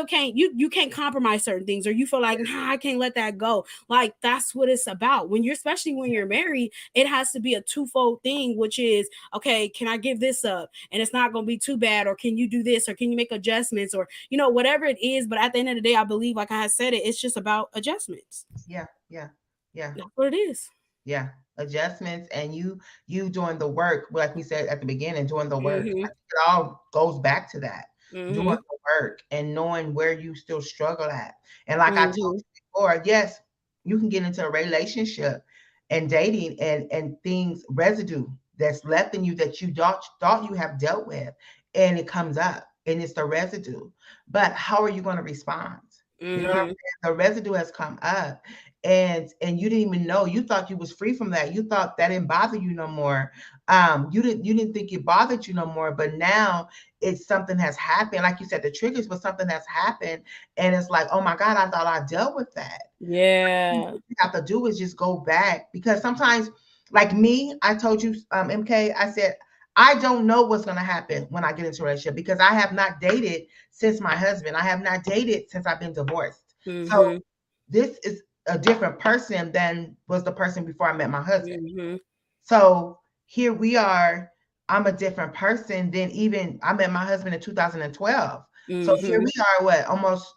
can't you can't compromise certain things, or you feel like, nah, I can't let that go. Like that's what it's about. Especially when you're married, it has to be a twofold thing, which is, okay, can I give this up? And it's not gonna be too bad, or can you do this, or can you make adjustments, or whatever it is. But at the end of the day, I believe, like I said, it's just about adjustments. Yeah. That's what it is. Yeah, adjustments, and you doing the work, like we said at the beginning, doing the work. Mm-hmm. It all goes back to that. Mm-hmm. Doing the work and knowing where you still struggle at. And like I told you before, yes, you can get into a relationship and dating and things, residue that's left in you that you thought you have dealt with, and it comes up and it's the residue. But how are you going to respond? You know what I'm saying? The residue has come up, and you didn't even know. You thought you was free from that. You thought that didn't bother you no more. You didn't think it bothered you no more. But now it's something has happened. Like you said, the triggers was something that's happened, and it's like, oh my God, I thought I dealt with that. Yeah. What you have to do is just go back, because sometimes, like me, I told you, MK, I said, I don't know what's going to happen when I get into a relationship, because I have not dated since my husband. I have not dated since I've been divorced. So this is a different person than was the person before I met my husband. So here we are. I'm a different person than even I met my husband in 2012. So here we are, almost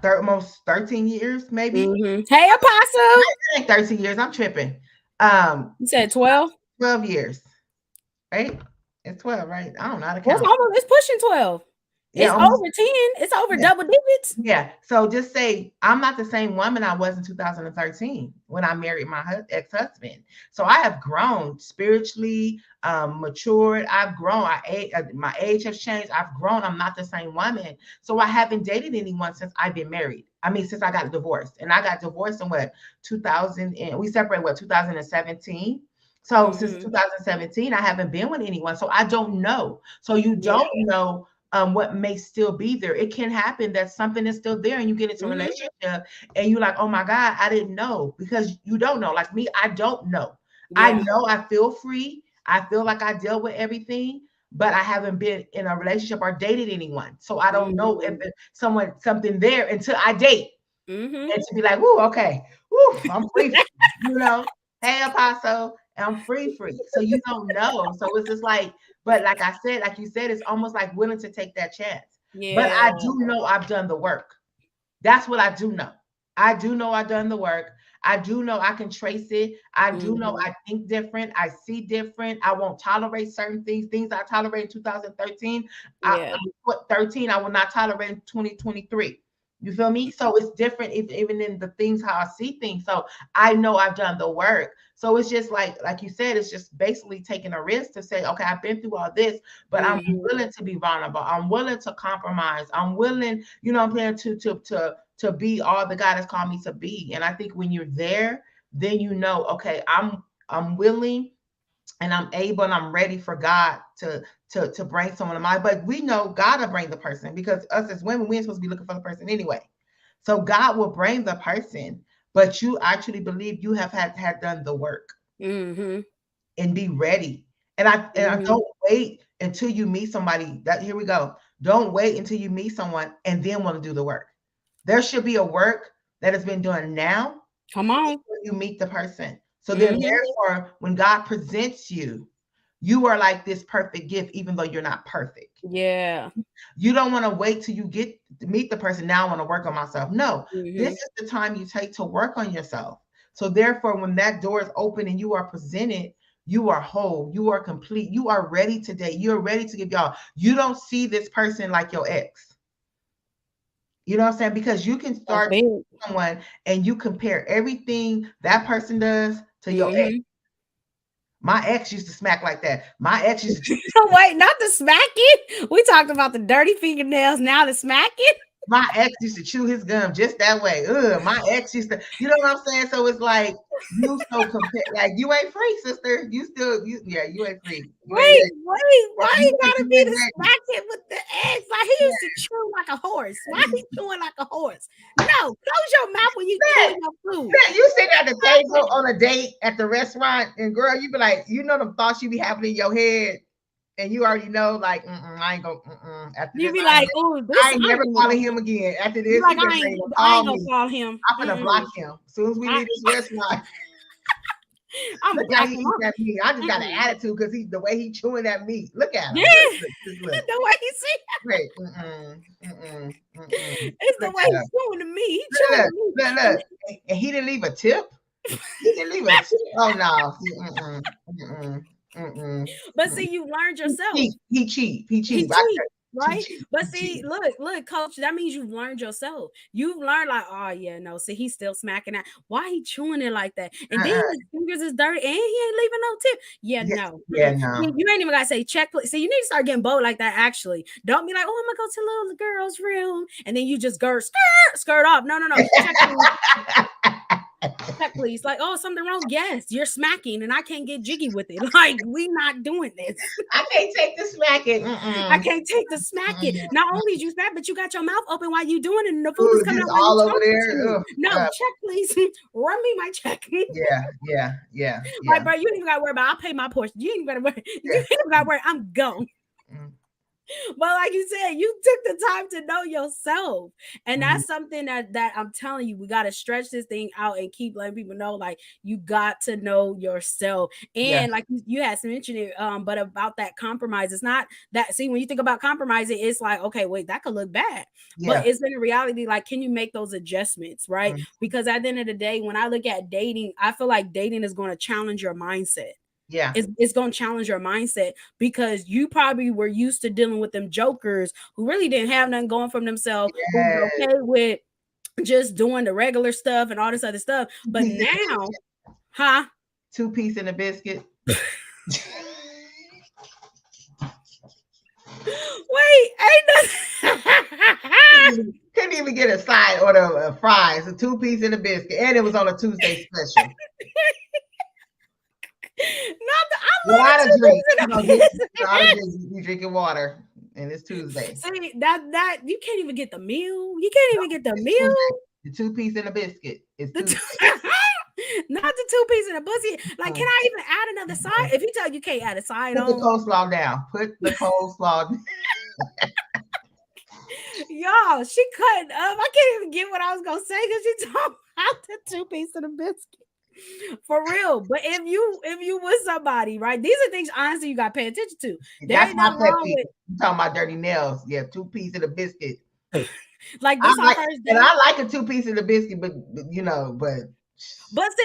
almost 13 years, maybe. Hey, Apostle. 13 years. I'm tripping. You said 12? 12 years, right? It's 12, right? I don't know how to count. It's pushing 12. It's over 10. It's over double digits. Yeah. So just say I'm not the same woman I was in 2013 when I married my ex-husband. So I have grown spiritually, matured. I've grown. My age has changed. I've grown. I'm not the same woman. So I haven't dated anyone since I've been married. I mean, since I got divorced. And I got divorced in 2000, and we separated 2017. So since 2017, I haven't been with anyone. So I don't know. So you don't know what may still be there. It can happen that something is still there and you get into a relationship and you're like, oh my God, I didn't know, because you don't know. Like me, I don't know. I know I feel free. I feel like I deal with everything, but I haven't been in a relationship or dated anyone. So I don't know if it's something there until I date. And to be like, whoo, okay, whoo, I'm free. Hey, Apostle, I'm free. So you don't know. So it's just like, but like I said, like you said, it's almost like willing to take that chance. Yeah. But I do know I've done the work. That's what I do know. I do know I've done the work. I do know I can trace it. I do know I think different. I see different. I won't tolerate certain things I tolerated in 2013. 13, I will not tolerate in 2023. You feel me? So it's different, even in the things, how I see things. So I know I've done the work. So it's just like you said, it's just basically taking a risk to say, okay, I've been through all this, but I'm willing to be vulnerable. I'm willing to compromise. I'm willing, I'm saying, to be all the God has called me to be. And I think when you're there, then okay, I'm willing and I'm able and I'm ready for God to bring someone to mind. But we know God will bring the person, because us as women, we ain't supposed to be looking for the person anyway. So God will bring the person, but you actually believe you have had done the work and be ready. And I don't wait until you meet somebody. Here we go. Don't wait until you meet someone and then want to do the work. There should be a work that has been done now. Come on. When you meet the person. So then therefore, when God presents you, you are like this perfect gift, even though you're not perfect. Yeah. You don't want to wait till you get to meet the person. Now I want to work on myself. No, this is the time you take to work on yourself. So therefore, when that door is open and you are presented, you are whole, you are complete, you are ready to date, you're ready to give y'all. You don't see this person like your ex. You know what I'm saying? Because you can start someone and you compare everything that person does to your ex. My ex used to smack like that. My ex used to wait, not the smacking. We talked about the dirty fingernails. Now the smacking. My ex used to chew his gum just that way. My ex used to, you know what I'm saying? So it's like you so compare, like you ain't free, sister. You still, you ain't free. Wait, why you gotta be the smacking with the ex? Like he used to chew like a horse. Why he chewing like a horse? No, close your mouth when you chewing your food. You sit at the table on a date at the restaurant, and girl, you be like, you know, them thoughts you be having in your head. And you already know, like, I ain't gonna. After you this, be like, oh, I ain't never calling him again. After this, like, I ain't gonna call him. I'm gonna block him as soon as we leave this restaurant. I'm Look how he eats that meat. I just got an attitude because the way he chewing that meat. Look at him. Yeah, look. The way he see. Wait, It's the way he's chewing the meat. He chewing the meat. Look. And he didn't leave a tip. He didn't leave a tip. Oh no. But see, you learned yourself. He cheat. Right? But see, look, coach, that means you've learned yourself. You've learned like, oh yeah, no, see, he's still smacking that. Why he chewing it like that? And then his fingers is dirty and he ain't leaving no tip. No. You ain't even gotta say check, please. See, you need to start getting bold like that, actually. Don't be like, oh, I'm gonna go to the little girl's room. And then you just go skirt off. No. Check, please. Like, oh, something wrong? Yes, you're smacking, and I can't get jiggy with it. Like, we not doing this. I can't take the smacking. I can't take the smacking. Not only you smack, but you got your mouth open while you doing it, and the food is coming out all over there. No, check, please. Run me my check. Yeah. Right, bro. You ain't even got to worry about. I'll pay my portion. You ain't got to worry. You ain't got to worry. I'm gone. But like you said, you took the time to know yourself. And that's something that I'm telling you, we got to stretch this thing out and keep letting people know, like, you got to know yourself. And like you had mentioned it, but about that compromise, it's not that, see, when you think about compromising, it's like, okay, wait, that could look bad. But it's in reality, like, can you make those adjustments, right? Because at the end of the day, when I look at dating, I feel like dating is going to challenge your mindset. It's going to challenge your mindset because you probably were used to dealing with them jokers who really didn't have nothing going from themselves, who were okay with just doing the regular stuff and all this other stuff. But now, 2 piece in a biscuit. Wait, ain't nothing. Couldn't even get a side order of fries, a 2 piece in a biscuit, and it was on a Tuesday special. You drinking water, and it's Tuesday. See, that you can't even get the meal. You can't even get the meal. The 2 piece in a biscuit. It's Tuesday. Not the 2 piece in a pussy. Like, can I even add another side? If you tell you can't add a side on, put the coleslaw down. Put the coleslaw. Y'all, she cut up. I can't even get what I was gonna say because she talking about the 2 piece in a biscuit. For real. But if you with somebody, right? These are things honestly you gotta pay attention to. That's not wrong with you talking about dirty nails. Yeah, 2 piece in a biscuit. Like this on first date. And I like a 2 piece in a biscuit, but see,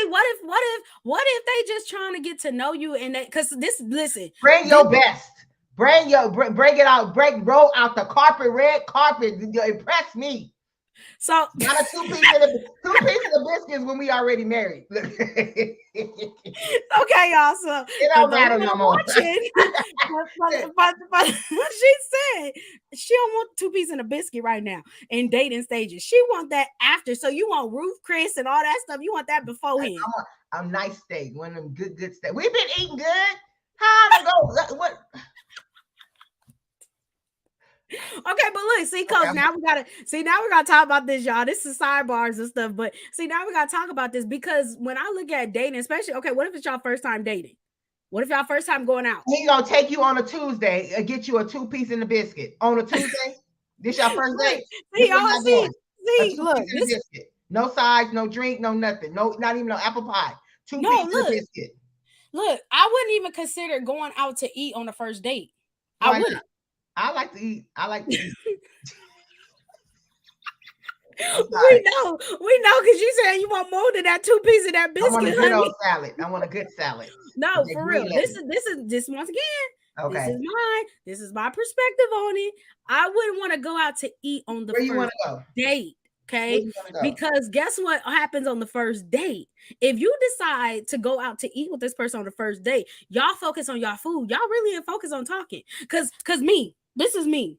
what if they just trying to get to know you and that, because listen, bring your best. Bring it out, roll out the carpet, red carpet, impress me. So not a 2 piece in the biscuits when we already married. Okay, y'all. So it don't matter no more. But she said she don't want 2 pieces in a biscuit right now in dating stages. She want that after. So you want Ruth Chris and all that stuff. You want that beforehand. A nice steak, one of them good steak. We've been eating good. How to go? What? Okay, but look, see, coach, now we gotta talk about this, y'all. This is sidebars and stuff, but see, now we gotta talk about this because when I look at dating, especially, okay, what if it's y'all first time dating? What if y'all first time going out? He gonna take you on a Tuesday and get you a 2 piece in the biscuit on a Tuesday. This your first date. See, look, No sides, no drink, no nothing. No, not even no apple pie. Two No, pieces of look, biscuit. look. I wouldn't even consider going out to eat on the first date. I Why wouldn't. not? I like to eat. I like to eat. We know, because you said you want more than that 2 pieces of that I want a biscuit, good honey. old salad. I want a good salad. No, Okay, for green real. lettuce. This once again. Okay. This is my perspective on it. I wouldn't want to go out to eat on the Where you want first to go? date. Where Okay. you want to go? Because guess what happens on the first date? If you decide to go out to eat with this person on the first date, y'all focus on y'all food. Y'all really ain't focus on talking. Cause this is me.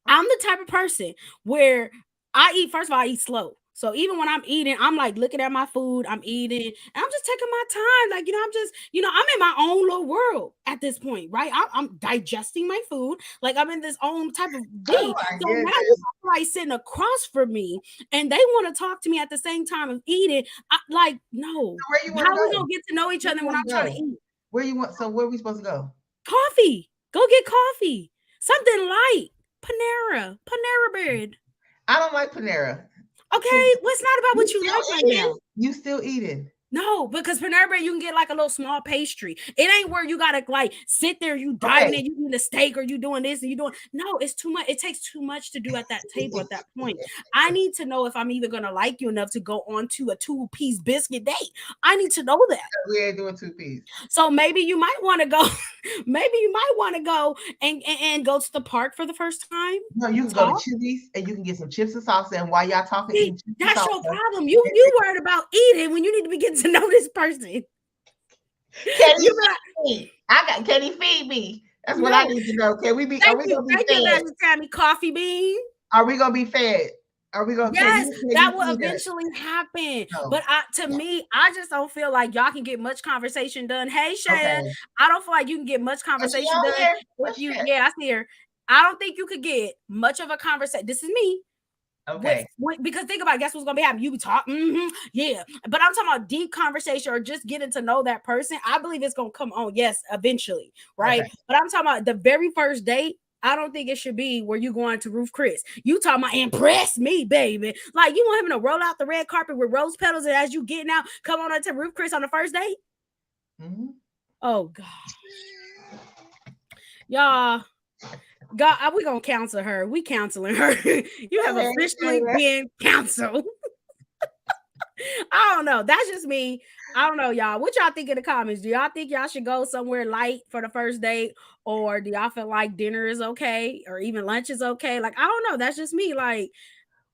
I'm the type of person where I eat, first of all, I eat slow. So even when I'm eating, I'm like looking at my food, I'm eating, and I'm just taking my time. Like, I'm just, I'm in my own little world at this point, right? I'm digesting my food. Like I'm in this own type of Oh thing. my So now goodness. you have like sitting across from me and they want to talk to me at the same time of eating. No. So where you want How to we go? gonna get to know each Where other you when I'm wanna trying go? to eat? Where you want? So where are we supposed to go? Coffee. Go get coffee. Something light. Panera Bread. I don't like Panera. Okay, well, it's not about what you like right now. You still eating? No, because Panera Bread, you can get like a little small pastry. It ain't where you gotta like sit there, you diving in, you eating a steak or you doing this and you doing. No, it's too much. It takes too much to do at that table at that point. I need to know if I'm even gonna like you enough to go on to a 2-piece biscuit date. I need to know that. We ain't doing 2-piece. So maybe you might want to go. Maybe you might want to go and go to the park for the first time. No, you can go to Chili's and you can get some chips and salsa. And while y'all talking, See, that's your problem. You worried about eating when you need to be getting to know this person. Can he feed me? That's what I need to know. Can we be? Thank you, Master Tammy. Coffee Bean. Are we gonna be fed? Are we gonna? Yes, that will eventually happen. No. But to me, I just don't feel like y'all can get much conversation done. Hey, Shay, I don't feel like you can get much conversation done. If you, I see her. I don't think you could get much of a conversation. This is me. Okay. Because think about it, guess what's gonna be happening? You be talking, yeah. But I'm talking about deep conversation or just getting to know that person. I believe it's gonna come on, yes, eventually, right? Okay. But I'm talking about the very first date. I don't think it should be where you going to Ruth Chris. You talking about impress me, baby. Like you want him to roll out the red carpet with rose petals, and as you getting out, come on to Ruth Chris on the first date. Mm-hmm. Oh gosh, y'all. God, we gonna counsel her. We counseling her. You have officially been counseled. I don't know. That's just me. I don't know, y'all. What y'all think in the comments? Do y'all think y'all should go somewhere light for the first date, or do y'all feel like dinner is okay, or even lunch is okay? Like I don't know. That's just me. Like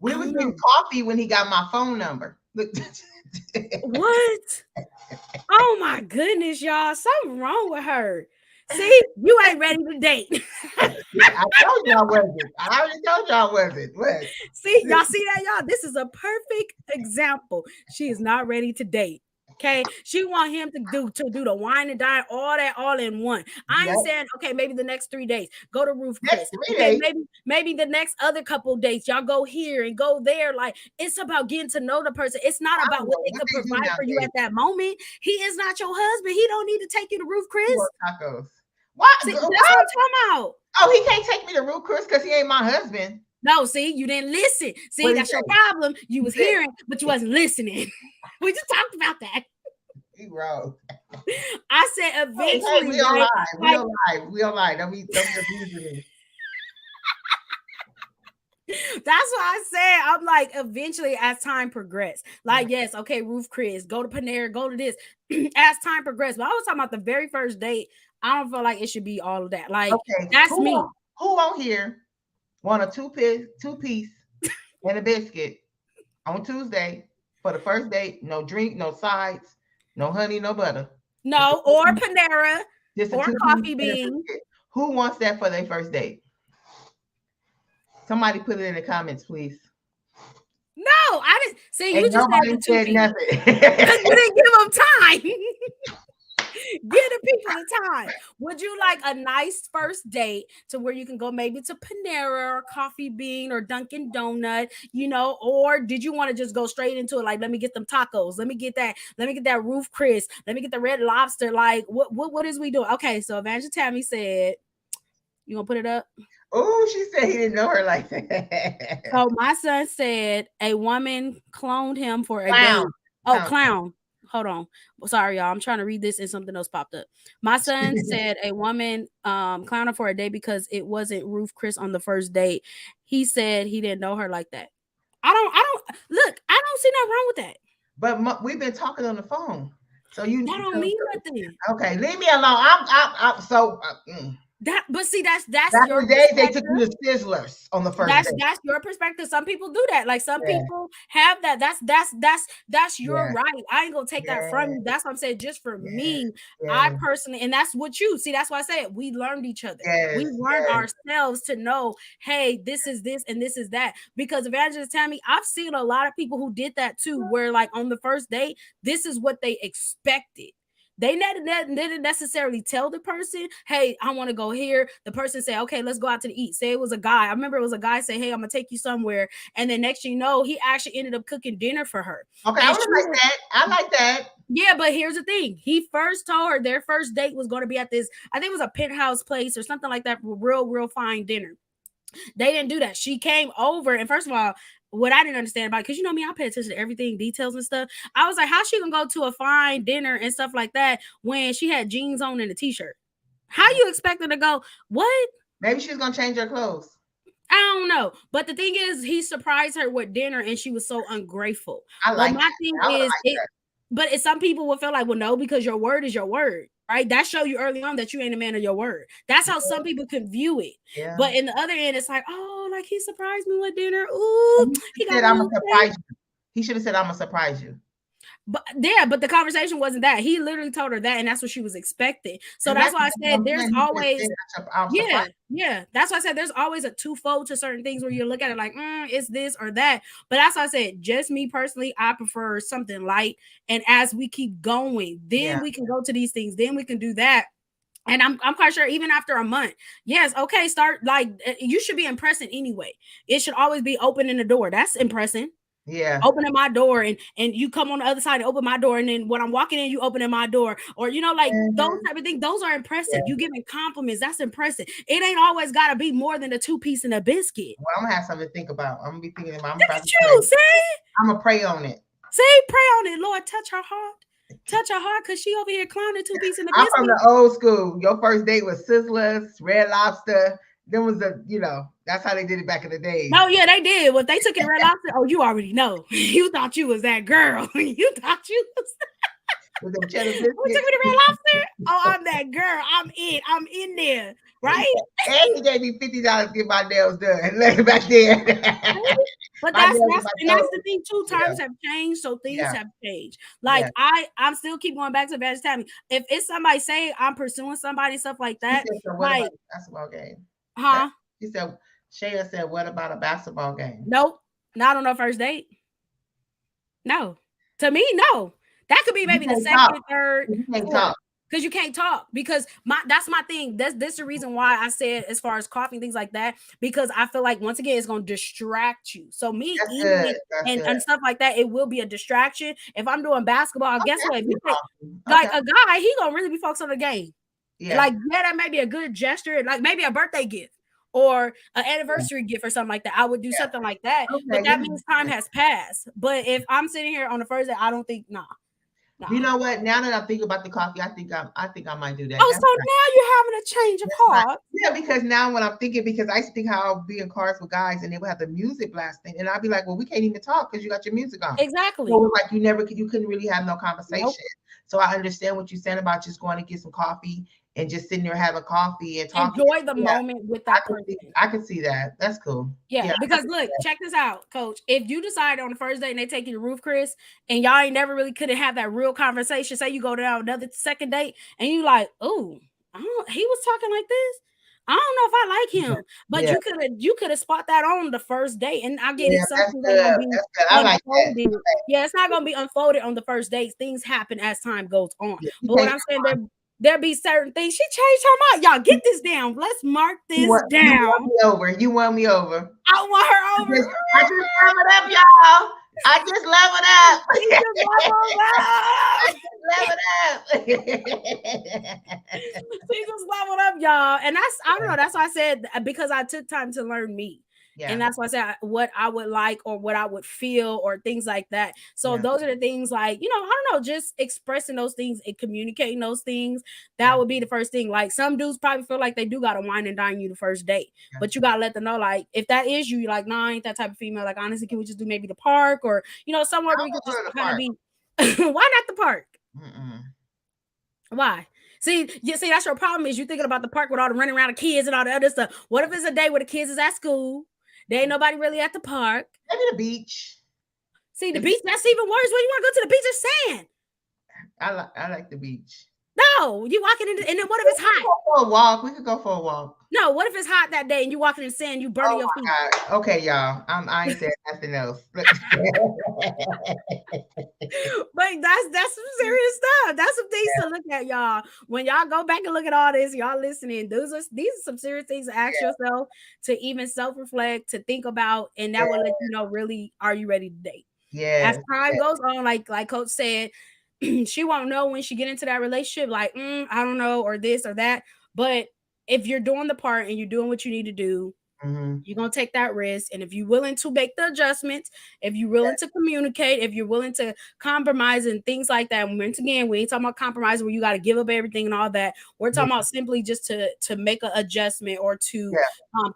we was getting coffee when he got my phone number. What? Oh my goodness, y'all! Something wrong with her. See, you ain't ready to date. I told y'all wasn't. I already told y'all wasn't. What? See, y'all see that, y'all? This is a perfect example. She is not ready to date. Okay, she want him to do the wine and dine, all that, all in one. I ain't saying okay, maybe the next 3 days, go to Ruth Chris. Okay, maybe the next other couple of dates, y'all go here and go there. Like it's about getting to know the person. It's not about what they could provide for you at that moment. He is not your husband. He don't need to take you to Ruth Chris. Tacos. What? See, that's what I'm talking about. Oh, he can't take me to Ruth Chris because he ain't my husband. No, see, you didn't listen. See, that's your problem. You was hearing, but you wasn't listening. We just talked about that. You wrong. I said eventually. Hey, we don't lie. We don't lie. Don't be abusing me. That's why I said I'm like eventually as time progressed. Like, yes, okay, Ruth Chris, go to Panera, go to this as time progressed. But I was talking about the very first date. I don't feel like it should be all of that. Like, that's me. Who on here want a two piece and a biscuit on Tuesday for the first date? No drink, no sides, no honey, no butter. No, or Panera, or Coffee Bean. Who wants that for their first date? Somebody put it in the comments, please. No, I didn't see. You just said nothing. You didn't give them time. Give the people the time. Would you like a nice first date to where you can go maybe to Panera or Coffee Bean or Dunkin' Donut, or did you want to just go straight into it? Like, let me get them tacos. Let me get that Ruth Chris. Let me get the Red Lobster. Like, what is we doing? Okay, so Evangelist Tammy said, you gonna put it up? Oh, she said he didn't know her like that. So my son said a woman cloned him for a Clown. date. Oh, clown. Hold on. Sorry, y'all. I'm trying to read this and something else popped up. My son said a woman clowned him for a date because it wasn't Ruth Chris on the first date. He said he didn't know her like that. I don't look, I don't see nothing wrong with that. But we've been talking on the phone. So you That don't mean nothing. Okay, leave me alone. I'm so but see, that's your the days they took you to Sizzlers on the first day. That's your perspective. Some people do that. Like some people have that. That's your right. I ain't gonna take that from you. That's what I'm saying. Just for me, I personally, and that's what you see. That's why I said we learned each other. We learned ourselves to know, hey, this is this and this is that. Because Evangelist Tammy, I've seen a lot of people who did that too, where like on the first date, this is what they expected. They didn't necessarily tell the person, hey, I want to go here. The person say, okay, let's go out to eat. Say it was a guy. I remember it was a guy say, hey, I'm going to take you somewhere. And then next you know, he actually ended up cooking dinner for her. Okay, I like that. I like that. Yeah, but here's the thing. He first told her their first date was going to be at this, I think it was a penthouse place or something like that, real fine dinner. They didn't do that. She came over, and first of all, what I didn't understand about it, because you know me, I pay attention to everything, details and stuff. I was like, how's she gonna go to a fine dinner and stuff like that when she had jeans on and a t-shirt? How you expect her to go? What? Maybe she's gonna change her clothes. I don't know. But the thing is, he surprised her with dinner and she was so ungrateful. I like my thing is, but some people will feel like, well, no, because your word is your word. Right, that show you early on that you ain't a man of your word. That's how some people can view it. Yeah. But in the other end, it's like, oh, like he surprised me with dinner. Ooh, he said, "I'm gonna surprise you." He should have said, "I'm gonna surprise you." But the conversation wasn't that. He literally told her that, and that's what she was expecting. So that's why I said there's always, that's why I said there's always a twofold to certain things where you look at it like, it's this or that. But that's why I said, just me personally, I prefer something light. And as we keep going, then we can go to these things. Then we can do that. And I'm quite sure even after a month, yes, okay, start like you should be impressing anyway. It should always be opening the door. That's impressing. Yeah, opening my door and you come on the other side and open my door, and then when I'm walking in, you opening my door, or you know, like those type of things. Those are impressive. You giving compliments, that's impressive. It ain't always got to be more than a 2-piece and a biscuit. Well, I'm gonna have something to think about. I'm gonna be thinking about. I'm gonna pray on it. See, pray on it, Lord. Touch her heart. Touch her heart, because she over here clowning 2-piece and a biscuit. I'm from the old school. Your first date was Sizzlers, Red Lobster. There was that's how they did it back in the day. No, yeah, they did. Well, they took it to Red Lobster. Oh, you already know. You thought you was that girl. You thought you was. With them cheddar biscuits. Who took me to Red Lobster? Oh, I'm that girl. I'm in there, right? And he gave me $50 to get my nails done. Lay back there. But that's the thing too. Times have changed, so things have changed. Like I'm still keep going back to Evangelist Tammy. If it's somebody say I'm pursuing somebody, stuff like that, like basketball game. Huh? She said, Shaya said, what about a basketball game? Nope. Not on our first date. No. To me, no. That could be maybe the second, third. You can't talk. Because you can't talk. Because that's my thing. That's the reason why I said as far as coffee, things like that. Because I feel like once again, it's going to distract you. So me eating it and stuff like that, it will be a distraction. If I'm doing basketball, guess what? Like a guy, he going to really be focused on the game. Yeah. Like, that may be a good gesture, like maybe a birthday gift or an anniversary gift or something like that. I would do something like that. Okay, but that means time has passed. But if I'm sitting here on the first day, I don't think, nah. You know what? Now that I think about the coffee, I think I might do that. Oh, so now you're having a change of heart. Yeah, because now when I'm thinking, because I used to think how I'll be in cars with guys and they would have the music blasting, and I'd be like, well, we can't even talk because you got your music on. Exactly. So like you couldn't really have no conversation. Nope. So I understand what you're saying about just going to get some coffee and just sitting there having coffee and talking. Enjoy the moment with that person. I can see that. That's cool. Yeah, because look, check this out, Coach. If you decide on the first date and they take you to Ruth Chris and y'all ain't never really couldn't have that real conversation, say you go down another second date and you like, oh, he was talking like this. I don't know if I like him, but you could have spot that on the first date, and I get it. Something that's gonna be unfolded. Yeah, it's not gonna be unfolded on the first dates. Things happen as time goes on. Yeah, but what I'm saying, there be certain things. She changed her mind. Y'all get this down. Let's mark this down. You won me over. I want her over. I just sum it up, y'all. I just leveled up. I just leveled up. She just leveled up, y'all. And that's, I don't know, that's why I said, because I took time to learn me. Yeah. And that's why I said what I would like or what I would feel or things like that. So those are the things like, I don't know, just expressing those things and communicating those things. That would be the first thing. Like some dudes probably feel like they do got to wine and dine you the first date, but you got to let them know, like, if that is you, like, nah, I ain't that type of female. Like, honestly, can we just do maybe the park or, somewhere where we can just kind of be, why not the park? Why? See, that's your problem is you thinking about the park with all the running around the kids and all the other stuff. What if it's a day where the kids is at school? There ain't nobody really at the park. Maybe the beach. See, the beach, that's even worse. When you want to go to the beach of sand. I like the beach. No, you walking in, and then what if it's hot? For a walk. We could go for a walk. No, what if it's hot that day and you walking in sand, you burning your feet? God. Okay, y'all. I ain't saying nothing else. But that's some serious stuff. That's some things to look at, y'all. When y'all go back and look at all this, y'all listening. These are some serious things to ask yourself, to even self-reflect, to think about, and that will let you know, really, are you ready to date? Yeah. As time goes on, like Coach said, she won't know when she get into that relationship, like, I don't know, or this or that. But if you're doing the part and you're doing what you need to do, you're going to take that risk. And if you're willing to make the adjustments, if you're willing to communicate, if you're willing to compromise and things like that, once again, we ain't talking about compromise where you got to give up everything and all that. We're talking about simply just to make an adjustment or to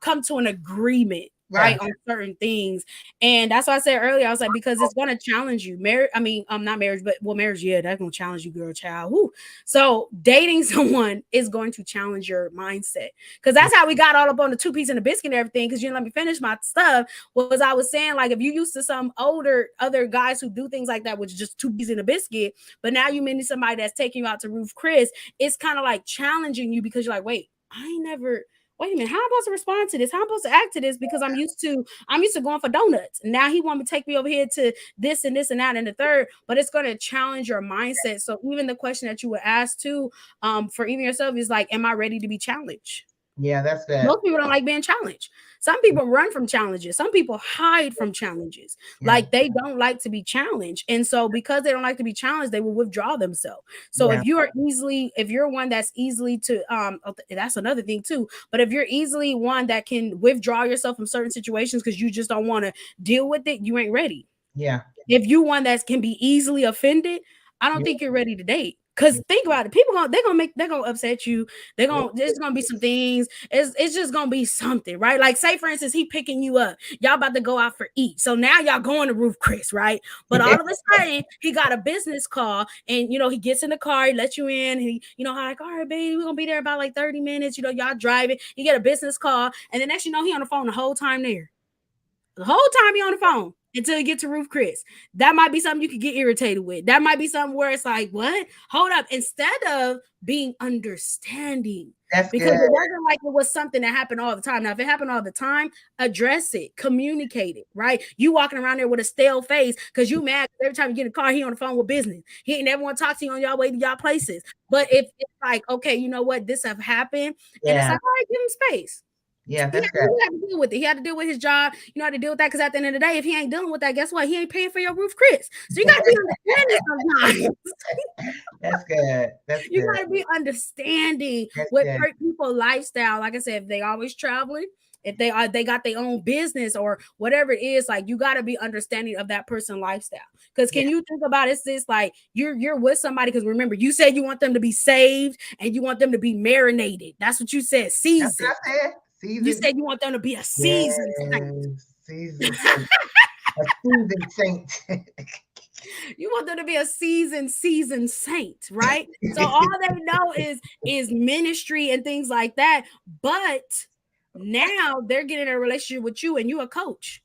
come to an agreement. Right, on certain things. And that's why I said earlier, I was like, because it's going to challenge you. Not marriage, but marriage, that's going to challenge you, girl, child. Woo. So dating someone is going to challenge your mindset, because that's how we got all up on the 2 piece and the biscuit and everything, because you didn't let me finish my stuff. Was I was saying, like, if you used to some other guys who do things like that, which is just 2 pieces and a biscuit, but now you meet somebody that's taking you out to Ruth Chris, it's kind of like challenging you, because you're like, wait a minute, how am I supposed to respond to this? How am I supposed to act to this? Because I'm used to going for donuts. Now he want me to take me over here to this and this and that and the third, but it's going to challenge your mindset. So even the question that you would ask too, for even yourself is like, am I ready to be challenged? Yeah, that's that. Most people don't like being challenged. Some people run from challenges. Some people hide from challenges. Like they don't like to be challenged. And so because they don't like to be challenged, they will withdraw themselves. So if you're one that's easily to, that's another thing too. But if you're easily one that can withdraw yourself from certain situations because you just don't want to deal with it, you ain't ready. Yeah. If you one that can be easily offended, I don't think you're ready to date. Because think about it, people they're gonna upset you. There's gonna be some things. It's just gonna be something, right? Like, say for instance, he picking you up, y'all about to go out for eat. So now y'all going to Ruth Chris, right? But all of a sudden he got a business call, and he gets in the car, he lets you in, he like, all right, baby, we're gonna be there about like 30 minutes. Y'all driving, you get a business call, and the next he on the phone the whole time there. The whole time he on the phone until you get to Ruth Chris. That might be something you could get irritated with. That might be something where it's like, what? Hold up. Instead of being understanding. Because it wasn't like it was something that happened all the time. Now, if it happened all the time, address it, communicate it, right? You walking around there with a stale face because you mad every time you get in a car, he on the phone with business. He ain't never want to talk to you on y'all way to y'all places. But if it's like, okay, you know what? This have happened. And it's like, all right, give him space. Yeah, that's he had to deal with it. He had to deal with his job. You had to deal with that, because at the end of the day, if he ain't dealing with that, guess what? He ain't paying for your Ruth Chris. So you got to be understanding sometimes. That's good. You got to be understanding with people's lifestyle. Like I said, if they always traveling, if they got their own business or whatever it is, like, you got to be understanding of that person's lifestyle. Because can you think about it? It's this, like, you're with somebody, because remember, you said you want them to be saved and you want them to be marinated. That's what you said. Seasoned. That's what I said. Season. You said you want them to be a seasoned saint. Seasoned saint. A seasoned saint. You want them to be a seasoned saint, right? So all they know is ministry and things like that. But now they're getting a relationship with you, and you a coach.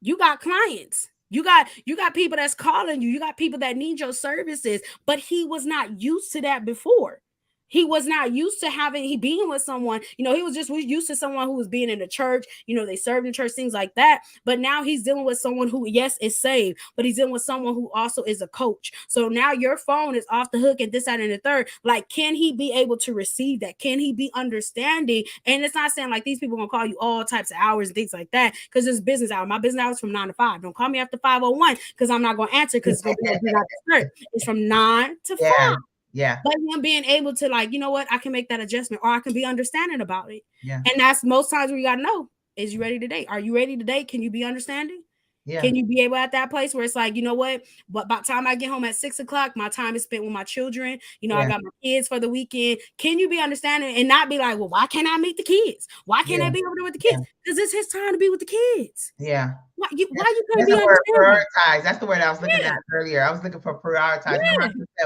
You got clients. You got people that's calling you. You got people that need your services. But he was not used to that before. He was not used to being with someone, he was used to someone who was being in the church, they served in church, things like that. But now he's dealing with someone who, yes, is saved, but he's dealing with someone who also is a coach. So now your phone is off the hook and this, that, and the third. Like, can he be able to receive that? Can he be understanding? And it's not saying like these people gonna call you all types of hours and things like that, because it's business hour. My business hours from 9 to 5. Don't call me after 5:01 because I'm not gonna answer, because it's gonna be do not disturb. It's from 9 to 5. Yeah. But him being able to, like, you know what, I can make that adjustment, or I can be understanding about it. Yeah. And that's most times where you gotta know, is you ready to date? Are you ready to date? Can you be understanding? Yeah. Can you be able at that place where it's like, you know what, but by the time I get home at 6 o'clock, my time is spent with my children. I got my kids for the weekend. Can you be understanding and not be like, well, why can't I meet the kids? Why can't I be over there with the kids? Because it's his time to be with the kids. Yeah. Why you can't be understanding? Prioritize. That's the word I was looking at earlier. I was looking for prioritize.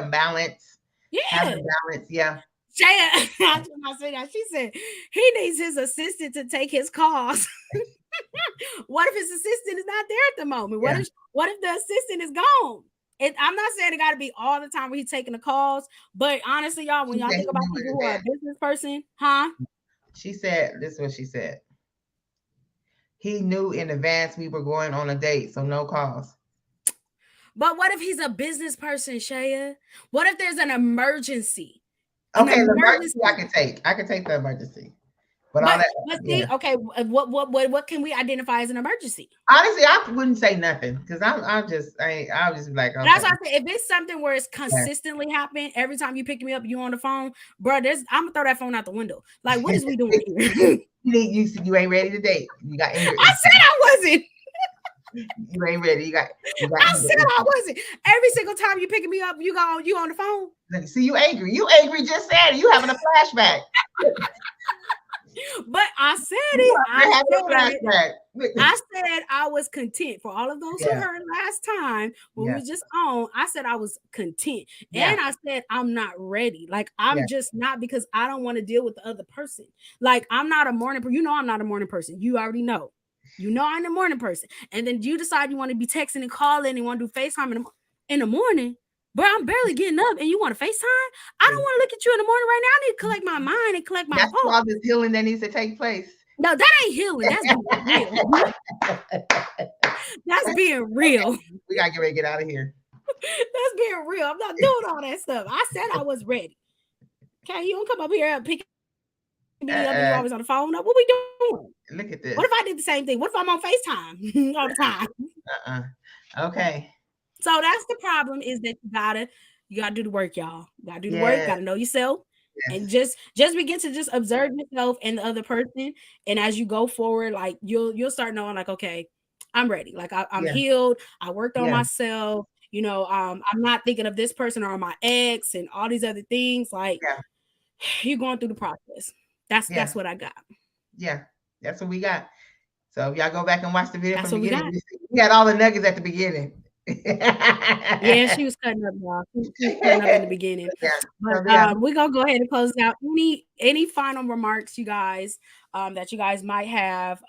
Balance. Having balance. Yeah. Shaya, I say that. She said he needs his assistant to take his calls. What if his assistant is not there at the moment? What if the assistant is gone? I'm not saying it got to be all the time where he's taking the calls, but honestly, y'all, when y'all think about people who are a business person, She said, this is what she said. He knew in advance we were going on a date, so no calls. But what if he's a business person, Shaya? What if there's an emergency? Okay, the emergency I can take the emergency. But all that, see, okay, what can we identify as an emergency? Honestly, I wouldn't say nothing, because I'll just be like, okay. That's why I say, if it's something where it's consistently happening every time you pick me up, you on the phone, bro. I'm gonna throw that phone out the window. Like, what is we doing here? You ain't ready to date. I said I wasn't. You ain't ready. I said I wasn't. Every single time you picking me up, you on the phone. See, you angry. You angry just said it. You having a flashback. But I said it. I said I was content. For all of those who heard last time when we were just on, I said I was content. And I said I'm not ready. Like, I'm just not, because I don't want to deal with the other person. Like, I'm not a morning person. I'm not a morning person. You already know. I'm a morning person. And then you decide you want to be texting and calling and want to do FaceTime in the morning. Bro, I'm barely getting up and you want to FaceTime? I don't want to look at you in the morning right now. I need to collect my mind and collect my That's all this healing that needs to take place. No, that ain't healing. That's being real. That's being real. We got to get ready to get out of here. That's being real. I'm not doing all that stuff. I said I was ready. Okay, you don't come up here and pick me up and you're always on the phone. What we doing? Look at this. What if I did the same thing? What if I'm on FaceTime all the time? Okay. So that's the problem, is that you gotta do the work, y'all. You gotta do the work, gotta know yourself. And just begin to just observe yourself and the other person. And as you go forward, like you'll start knowing, like, okay, I'm ready. Like, I'm healed. I worked on myself. I'm not thinking of this person or my ex and all these other things. Like, you're going through the process. That's what I got. Yeah, that's what we got. So if y'all go back and watch the video from the beginning, we had all the nuggets at the beginning. Yeah, she was cutting up, y'all. She was cutting up in the beginning. But we're gonna go ahead and close out. Any final remarks, you guys, that you guys might have,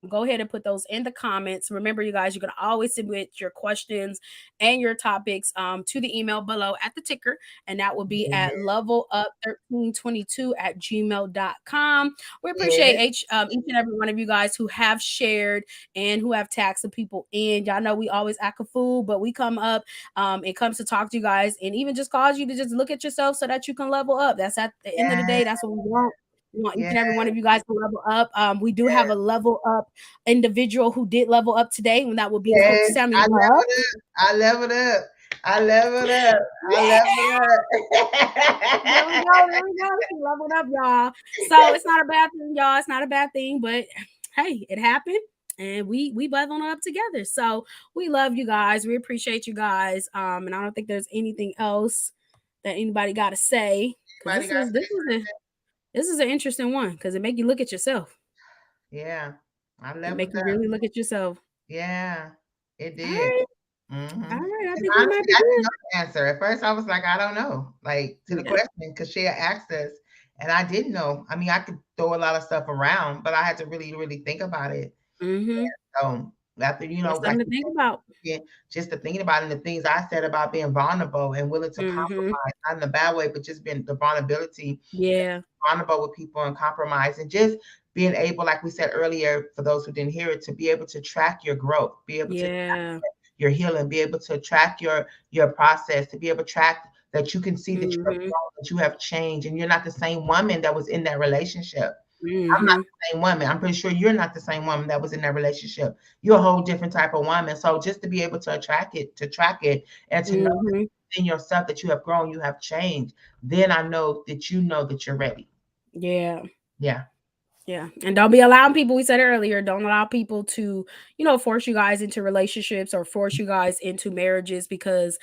go ahead and put those in the comments. Remember, you guys, you can always submit your questions and your topics to the email below at the ticker, and that will be at levelup1322@gmail.com. We appreciate each and every one of you guys who have shared and who have tagged some people in. Y'all know we always act a fool, but we come up and comes to talk to you guys, and even just cause you to just look at yourself so that you can level up. That's at the end of the day, that's what we want. We want each and every one of you guys to level up. We do have a level up individual who did level up today, and that will be Coach Sammy. I leveled up. There we go. She leveled up, y'all. So it's not a bad thing, y'all. It's not a bad thing, but hey, it happened. And we leveled up together. So we love you guys. We appreciate you guys. And I don't think there's anything else that anybody got to say. This is an interesting one because it make you look at yourself. Yeah. It make you really look at yourself. Yeah, it did. All right. Mm-hmm. All right. I think honestly, I didn't know the answer. At first, I was like, I don't know, like, to the question, because Shaya asked us, and I didn't know. I mean, I could throw a lot of stuff around, but I had to really, really think about it. Mm-hmm. So After, That's like something to think about. just the thinking about it, and the things I said about being vulnerable and willing to Mm-hmm. compromise, not in a bad way, but just being the vulnerability, Yeah. vulnerable with people and compromise, and just being able, like we said earlier, for those who didn't hear it, to be able to track your growth, be able to Yeah. your healing, be able to track your process, to be able to track that you can see that you have Mm-hmm. grown, that you have changed, and you're not the same woman that was in that relationship. I'm not Mm-hmm. the same woman. I'm pretty sure you're not the same woman that was in that relationship. You're a whole different type of woman. So just to be able to track it, and to know Mm-hmm. in yourself that you have grown, you have changed, then I know that you're ready. Yeah. Yeah. Yeah. And don't be allowing people, we said earlier, don't allow people to, force you guys into relationships or force you guys into marriages because,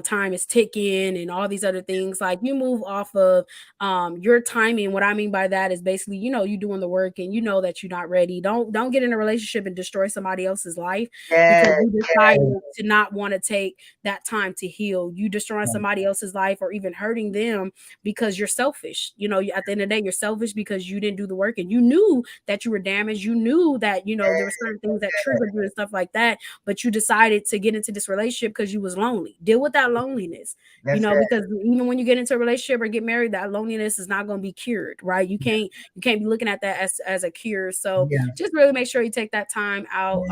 time is ticking and all these other things. Like you move off of your timing. What I mean by that is basically, you doing the work and you know that you're not ready. Don't get in a relationship and destroy somebody else's life because Yes, you yes, decided to not want to take that time to heal. You destroying somebody else's life or even hurting them because you're selfish. At the end of the day, you're selfish because you didn't do the work and you knew that you were damaged. You knew that, there were certain things that triggered you and stuff like that, but you decided to get into this relationship because you was lonely. Deal with that loneliness, that's it. because even when you get into a relationship or get married, that loneliness is not going to be cured, right? You can't be looking at that as a cure. So Yeah. just really make sure you take that time out,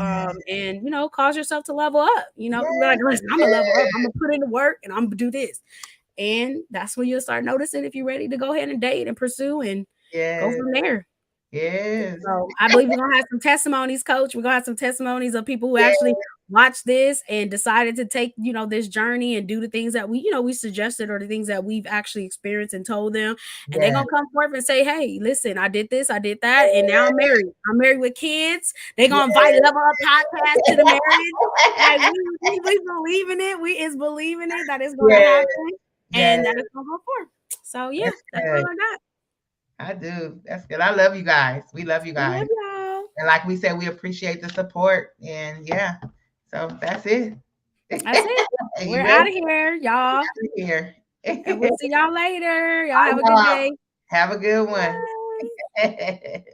and cause yourself to level up. People be like, listen, I'm gonna level up, I'm gonna put in the work and I'm gonna do this. And that's when you'll start noticing if you're ready to go ahead and date and pursue and go Yes, from there. yes, So I believe we're gonna have some testimonies, Coach. We're gonna have some testimonies of people who yes, actually watched this and decided to take, this journey and do the things that we suggested or the things that we've actually experienced and told them. And they're yes, gonna come forth and say, hey, listen, I did this, I did that, and now I'm married. I'm married with kids. They're gonna invite Level Up Podcast to the marriage. Like we believe in it. We is believing it that it's gonna yes, happen yes. and that it's gonna go forth. So yeah, that's all Good. I got. I do. That's good. I love you guys. We love you We guys. love y'all. And like we said, we appreciate the support. And yeah, so that's it. That's it. You We're out ready? of here, y'all. Here. And we'll see y'all later. Y'all I have a good know. day. Have a good one. Bye.